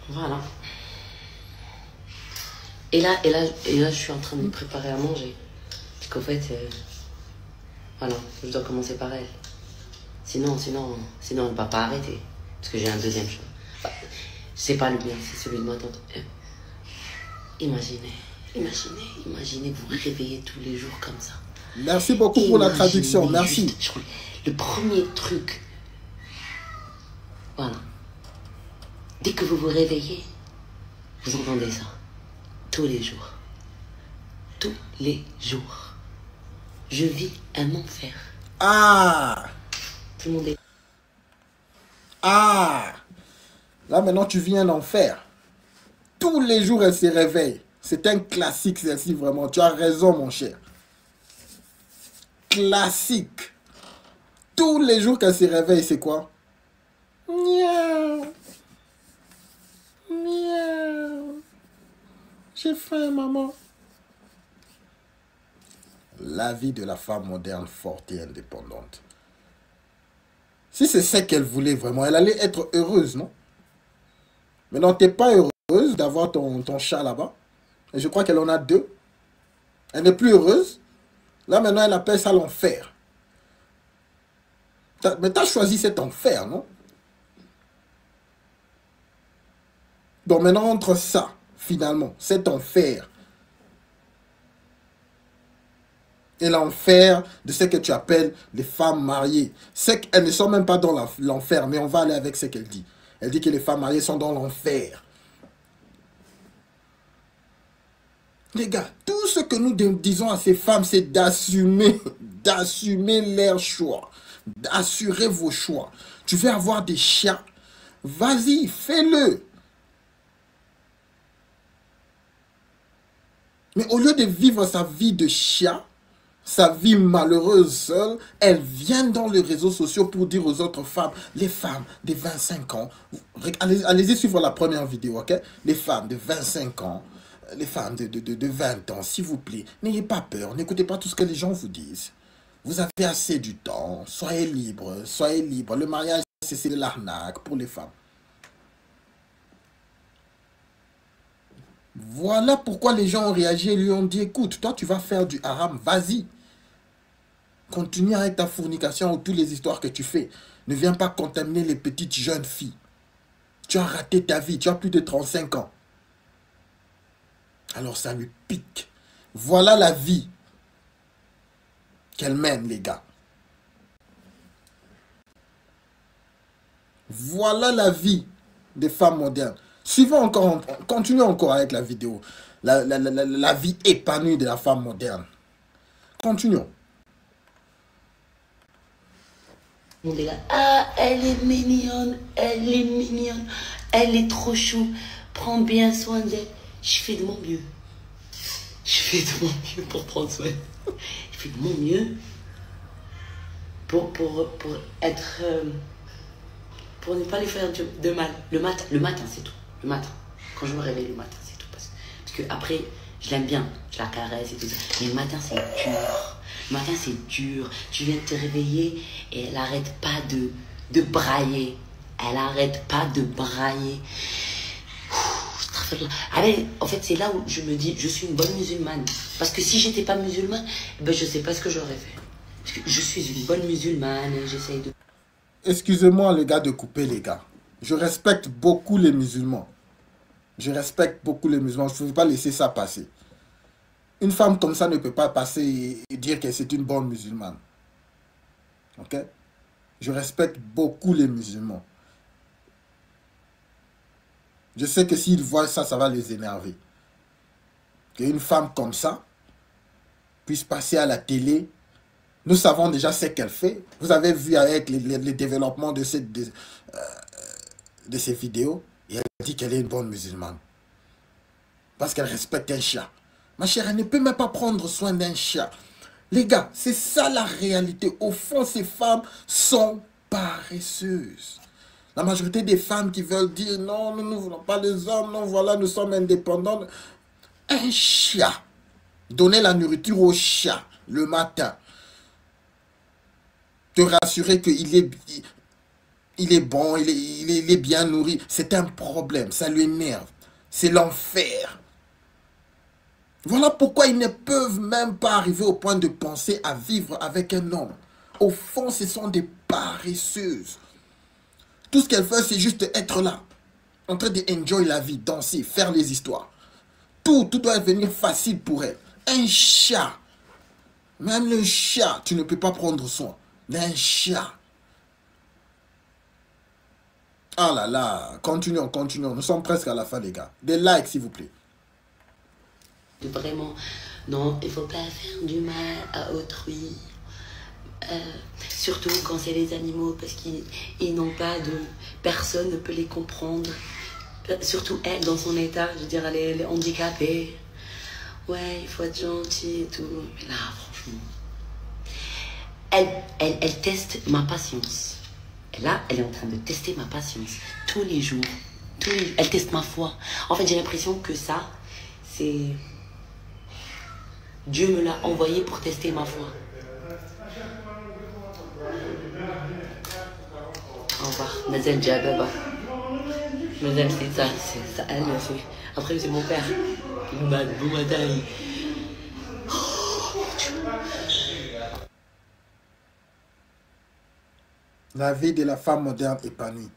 B: Voilà. Et là, je suis en train de me préparer à manger. Parce qu'en fait, voilà, je dois commencer par elle. Sinon, elle ne va pas arrêter. Parce que j'ai un deuxième choix. Enfin, c'est pas le mien, c'est celui de ma tante. Imaginez vous réveiller tous les jours comme ça.
A: Merci beaucoup pour la
B: Imaginez
A: traduction. Merci.
B: juste, le premier truc. Voilà. Dès que vous vous réveillez, vous entendez ça. Tous les jours. Tous les jours. Je vis un enfer.
A: Ah!
B: Tout le monde est...
A: Ah! Là, maintenant, tu viens d'en faire. Tous les jours, elle se réveille. C'est un classique, celle-ci, vraiment. Tu as raison, mon cher. Classique. Tous les jours qu'elle se réveille, c'est quoi? Miaou. Miaou. J'ai faim, maman. La vie de la femme moderne, forte et indépendante. Si c'est ce qu'elle voulait vraiment, elle allait être heureuse, non? Maintenant, tu n'es pas heureuse d'avoir ton chat là-bas. Et je crois qu'elle en a 2. Elle n'est plus heureuse. Là, maintenant, elle appelle ça l'enfer. Mais tu as choisi cet enfer, non? Donc maintenant, entre ça, finalement, cet enfer, et l'enfer de ce que tu appelles les femmes mariées. C'est qu'elles ne sont même pas dans l'enfer, mais on va aller avec ce qu'elle dit. Elle dit que les femmes mariées sont dans l'enfer. Les gars, tout ce que nous disons à ces femmes, c'est d'assumer leur choix. D'assurer vos choix. Tu veux avoir des chiens? Vas-y, fais-le. Mais au lieu de vivre sa vie de chien, sa vie malheureuse seule, elle vient dans les réseaux sociaux pour dire aux autres femmes, les femmes de 25 ans, allez-y suivre la première vidéo, ok? Les femmes de 25 ans, les femmes de 20 ans, s'il vous plaît, n'ayez pas peur, n'écoutez pas tout ce que les gens vous disent. Vous avez assez du temps, soyez libres, soyez libres. Le mariage, c'est de l'arnaque pour les femmes. Voilà pourquoi les gens ont réagi et lui ont dit, écoute, toi tu vas faire du haram, vas-y. Continue avec ta fornication ou toutes les histoires que tu fais. Ne viens pas contaminer les petites jeunes filles. Tu as raté ta vie, tu as plus de 35 ans. Alors ça lui pique. Voilà la vie qu'elle mène, les gars. Voilà la vie des femmes modernes. Suivons encore, continuons encore avec la vidéo. La vie épanouie de la femme moderne. Continuons.
B: Ah, elle est mignonne, elle est mignonne, elle est trop chou. Prends bien soin d'elle. Je fais de mon mieux. Je fais de mon mieux pour prendre soin. Je fais de mon mieux pour être... pour ne pas lui faire de mal. Le matin, c'est tout. Le matin. Quand je me réveille le matin, c'est tout. Parce que après, je l'aime bien. Je la caresse et tout ça. Mais le matin, c'est dur. Le matin, c'est dur. Tu viens de te réveiller et elle n'arrête pas de brailler. Elle n'arrête pas de brailler. Allez, en fait, c'est là où je me dis, je suis une bonne musulmane. Parce que si j'étais pas musulmane, ben, je sais pas ce que j'aurais fait. Parce que je suis une bonne musulmane et j'essaye de...
A: Excusez-moi, les gars, de couper, les gars. Je respecte beaucoup les musulmans. Je respecte beaucoup les musulmans. Je ne peux pas laisser ça passer. Une femme comme ça ne peut pas passer et dire que c'est une bonne musulmane. Ok? Je respecte beaucoup les musulmans. Je sais que s'ils voient ça, ça va les énerver. Qu'une femme comme ça puisse passer à la télé. Nous savons déjà ce qu'elle fait. Vous avez vu avec les développements de ces vidéos. Et elle dit qu'elle est une bonne musulmane. Parce qu'elle respecte un chat. Ma chère, elle ne peut même pas prendre soin d'un chat. Les gars, c'est ça la réalité. Au fond, ces femmes sont paresseuses. La majorité des femmes qui veulent dire non, nous ne voulons pas les hommes, non, voilà, nous sommes indépendants. Un chat. Donner la nourriture au chat le matin. Te rassurer qu'il est bon, il est bien nourri. C'est un problème, ça lui énerve. C'est l'enfer. Voilà pourquoi ils ne peuvent même pas arriver au point de penser à vivre avec un homme. Au fond, ce sont des paresseuses. Tout ce qu'elles font, c'est juste être là. En train d'enjoy la vie, danser, faire les histoires. Tout doit devenir facile pour elles. Un chat. Même le chat, tu ne peux pas prendre soin d'un chat. Ah là là, continuons. Nous sommes presque à la fin, les gars. Des likes, s'il vous plaît.
B: Vraiment, non, il ne faut pas faire du mal à autrui. Surtout quand c'est les animaux, parce qu'ils n'ont pas de... Personne ne peut les comprendre. Surtout elle, dans son état, je veux dire, elle est handicapée. Ouais, il faut être gentil et tout. Mais là, franchement... Elle teste ma patience. Et là, elle est en train de tester ma patience. Tous les jours. Elle teste ma foi. En fait, j'ai l'impression que ça, c'est... Dieu me l'a envoyé pour tester ma foi. Au revoir. Mademoiselle Djababa. Mademoiselle, c'est ça, elle le fait. Après, c'est mon père.
A: La vie de la femme moderne épanouie.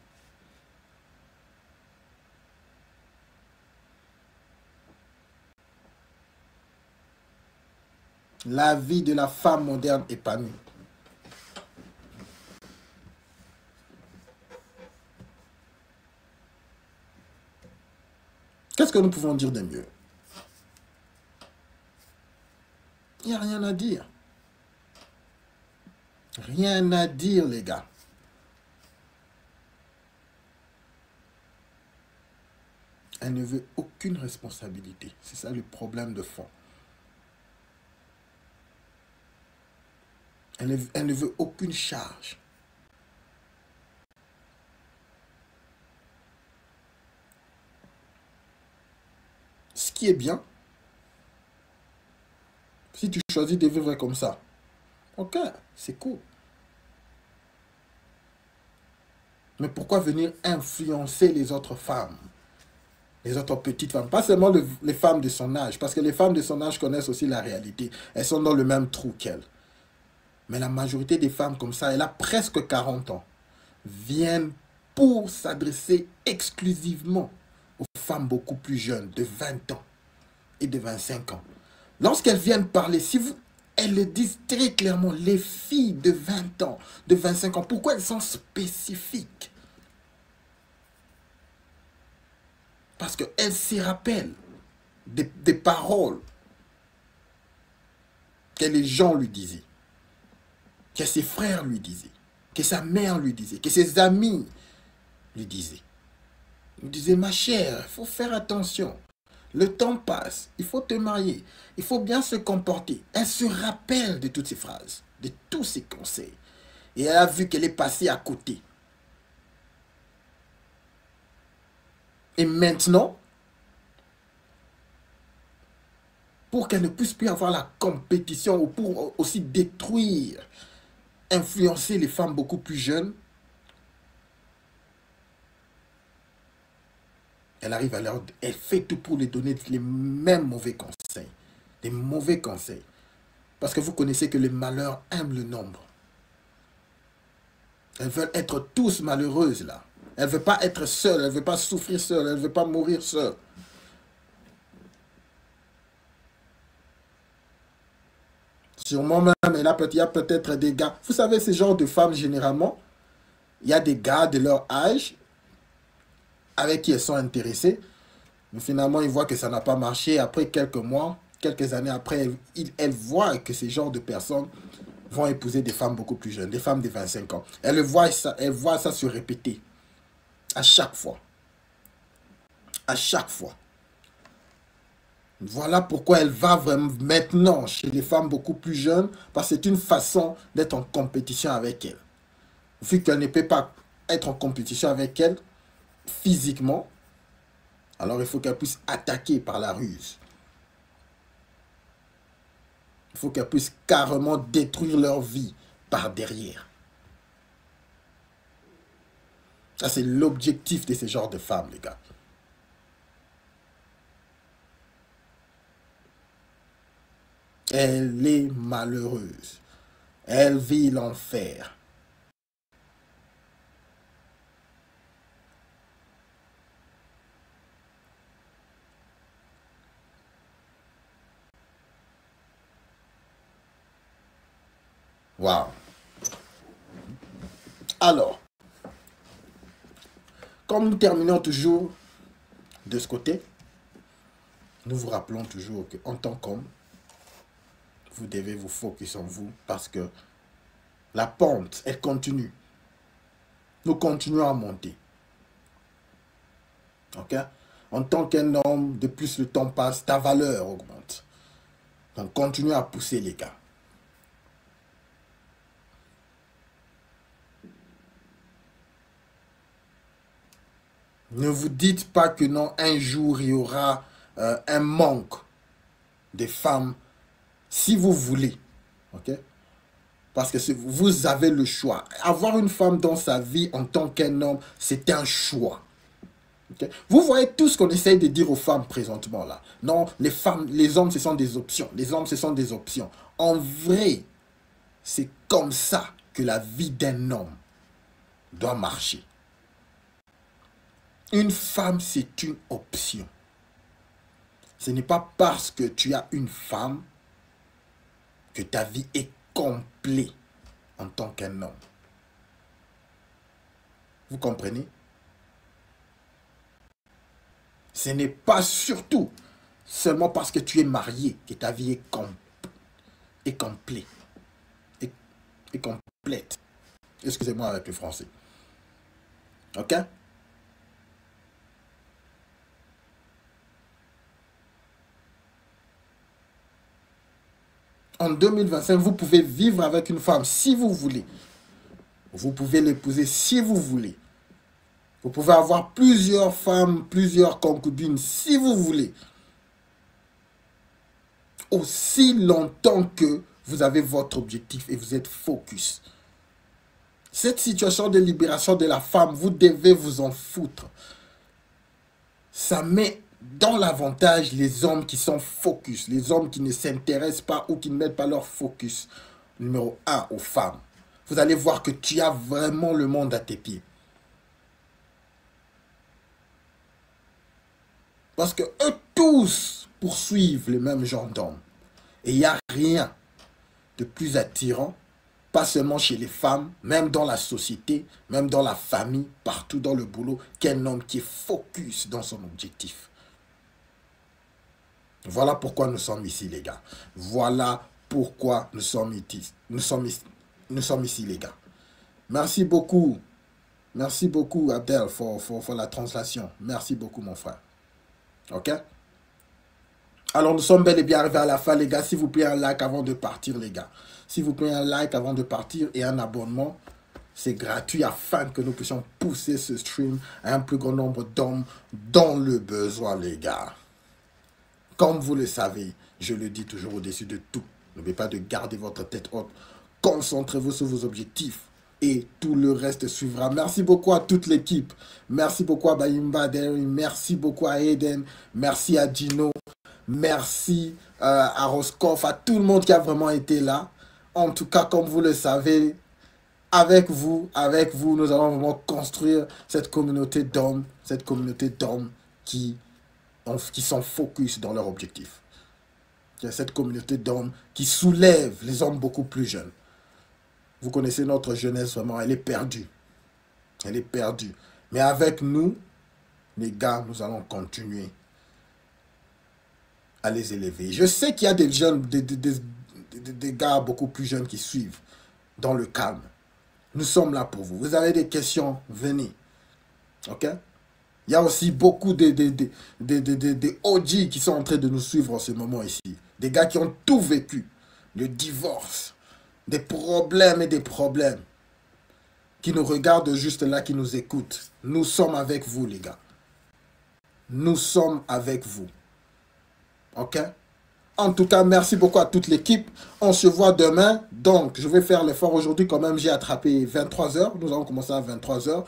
A: La vie de la femme moderne épanouie. Qu'est-ce que nous pouvons dire de mieux? Il n'y a rien à dire. Rien à dire, les gars. Elle ne veut aucune responsabilité. C'est ça le problème de fond. Elle ne veut aucune charge. Ce qui est bien, si tu choisis de vivre comme ça, ok, c'est cool. Mais pourquoi venir influencer les autres femmes? Les autres petites femmes, pas seulement les femmes de son âge, parce que les femmes de son âge connaissent aussi la réalité. Elles sont dans le même trou qu'elle. Mais la majorité des femmes comme ça, elle a presque 40 ans, viennent pour s'adresser exclusivement aux femmes beaucoup plus jeunes, de 20 ans et de 25 ans. Lorsqu'elles viennent parler, elles le disent très clairement, les filles de 20 ans, de 25 ans, pourquoi elles sont spécifiques? Parce qu'elles se rappellent des paroles que les gens lui disaient, que ses frères lui disaient, que sa mère lui disait, que ses amis lui disaient. Il lui disait, ma chère, il faut faire attention. Le temps passe, il faut te marier, il faut bien se comporter. Elle se rappelle de toutes ces phrases, de tous ces conseils. Et elle a vu qu'elle est passée à côté. Et maintenant, pour qu'elle ne puisse plus avoir la compétition ou pour aussi détruire, influencer les femmes beaucoup plus jeunes, elle arrive à leur... Elle fait tout pour les donner les mêmes mauvais conseils. Des mauvais conseils. Parce que vous connaissez que le malheur aime le nombre. Elles veulent être tous malheureuses là. Elle ne veut pas être seule, elle ne veut pas souffrir seule, elle ne veut pas mourir seule. Sûrement même, il y a peut-être des gars. Vous savez, ce genre de femmes, généralement, il y a des gars de leur âge avec qui elles sont intéressées. Mais finalement, ils voient que ça n'a pas marché. Après quelques mois, quelques années après, elles voient que ces genres de personnes vont épouser des femmes beaucoup plus jeunes, des femmes de 25 ans. Elles voient ça se répéter. À chaque fois. À chaque fois. Voilà pourquoi elle va vraiment maintenant chez les femmes beaucoup plus jeunes, parce que c'est une façon d'être en compétition avec elles. Vu qu'elle ne peut pas être en compétition avec elles physiquement, alors il faut qu'elle puisse attaquer par la ruse. Il faut qu'elle puisse carrément détruire leur vie par derrière. Ça, c'est l'objectif de ce genre de femmes, les gars. Elle est malheureuse. Elle vit l'enfer. Waouh. Alors, comme nous terminons toujours de ce côté, nous vous rappelons toujours qu'en tant qu'homme, vous devez vous focus en vous parce que la pente, elle continue. Nous continuons à monter. Ok? En tant qu'un homme, de plus le temps passe, ta valeur augmente. Donc, continuez à pousser, les gars. Ne vous dites pas que non, un jour, il y aura un manque de femmes. Si vous voulez, ok? Parce que vous avez le choix. Avoir une femme dans sa vie en tant qu'un homme, c'est un choix. Okay? Vous voyez tout ce qu'on essaye de dire aux femmes présentement là. Non, les femmes, les hommes, ce sont des options. Les hommes, ce sont des options. En vrai, c'est comme ça que la vie d'un homme doit marcher. Une femme, c'est une option. Ce n'est pas parce que tu as une femme que ta vie est complète en tant qu'un homme. Vous comprenez? Ce n'est pas surtout seulement parce que tu es marié que ta vie est complète. Est complète. Excusez-moi avec le français. Ok? En 2025, vous pouvez vivre avec une femme si vous voulez. Vous pouvez l'épouser si vous voulez. Vous pouvez avoir plusieurs femmes, plusieurs concubines si vous voulez. Aussi longtemps que vous avez votre objectif et vous êtes focus. Cette situation de libération de la femme, vous devez vous en foutre. Ça met dans l'avantage les hommes qui sont focus, les hommes qui ne s'intéressent pas ou qui ne mettent pas leur focus numéro 1 aux femmes. Vous allez voir que tu as vraiment le monde à tes pieds. Parce que eux tous poursuivent le même genre d'hommes. Et il n'y a rien de plus attirant, pas seulement chez les femmes, même dans la société, même dans la famille, partout dans le boulot, qu'un homme qui est focus dans son objectif. Voilà pourquoi nous sommes ici, les gars. Voilà pourquoi nous sommes ici, les gars. Merci beaucoup. Merci beaucoup, Abdel, pour la translation. Merci beaucoup, mon frère. Ok? Alors, nous sommes bel et bien arrivés à la fin, les gars. S'il vous plaît, un like avant de partir, les gars. S'il vous plaît, un like avant de partir et un abonnement. C'est gratuit afin que nous puissions pousser ce stream à un plus grand nombre d'hommes dans le besoin, les gars. Comme vous le savez, je le dis toujours au-dessus de tout. N'oubliez pas de garder votre tête haute. Concentrez-vous sur vos objectifs. Et tout le reste suivra. Merci beaucoup à toute l'équipe. Merci beaucoup à Bayimba Derry. Merci beaucoup à Eden. Merci à Gino. Merci à Roscoff. À tout le monde qui a vraiment été là. En tout cas, comme vous le savez, avec vous, nous allons vraiment construire cette communauté d'hommes. Cette communauté d'hommes qui sont focus dans leur objectif. Cette communauté d'hommes qui soulève les hommes beaucoup plus jeunes. Vous connaissez notre jeunesse vraiment, elle est perdue. Elle est perdue. Mais avec nous, les gars, nous allons continuer à les élever. Je sais qu'il y a des jeunes, des gars beaucoup plus jeunes qui suivent dans le calme. Nous sommes là pour vous. Vous avez des questions, venez. Ok? Il y a aussi beaucoup de OG qui sont en train de nous suivre en ce moment ici. Des gars qui ont tout vécu. Le divorce. Des problèmes et des problèmes. Qui nous regardent juste là, qui nous écoutent. Nous sommes avec vous, les gars. Nous sommes avec vous. Ok? En tout cas, merci beaucoup à toute l'équipe. On se voit demain. Donc, je vais faire l'effort aujourd'hui. Quand même, j'ai attrapé 23 h. Nous allons commencer à 23 h.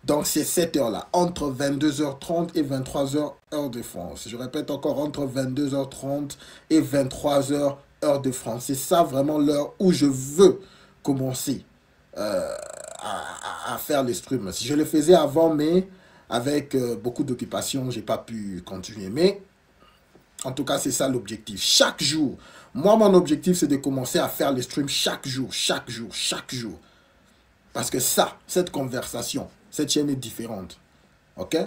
A: Donc, c'est cette heure-là. Entre 22h30 et 23h, heure de France. Je répète encore, entre 22h30 et 23h, heure de France. C'est ça vraiment l'heure où je veux commencer à faire les streams. Si je le faisais avant, mais avec beaucoup d'occupation, je n'ai pas pu continuer. Mais en tout cas, c'est ça l'objectif. Chaque jour. Moi, mon objectif, c'est de commencer à faire les streams chaque jour, chaque jour, chaque jour. Parce que ça, cette conversation, cette chaîne est différente. Ok?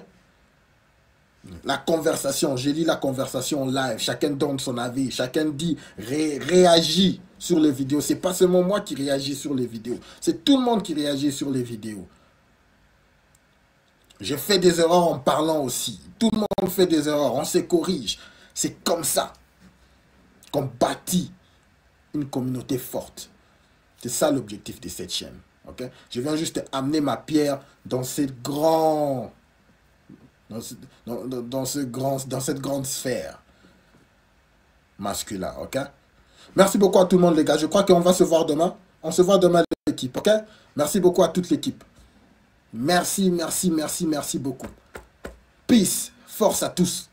A: La conversation, j'ai dit la conversation live. Chacun donne son avis. Chacun dit, réagit sur les vidéos. C'est pas seulement moi qui réagis sur les vidéos. C'est tout le monde qui réagit sur les vidéos. Je fais des erreurs en parlant aussi. Tout le monde fait des erreurs. On se corrige. C'est comme ça qu'on bâtit une communauté forte. C'est ça l'objectif de cette chaîne. Okay? Je viens juste amener ma pierre dans cette grande sphère masculin. Okay? Merci beaucoup à tout le monde, les gars. Je crois qu'on va se voir demain. On se voit demain, l'équipe. Okay? Merci beaucoup à toute l'équipe. Merci, merci, merci, merci beaucoup. Peace. Force à tous.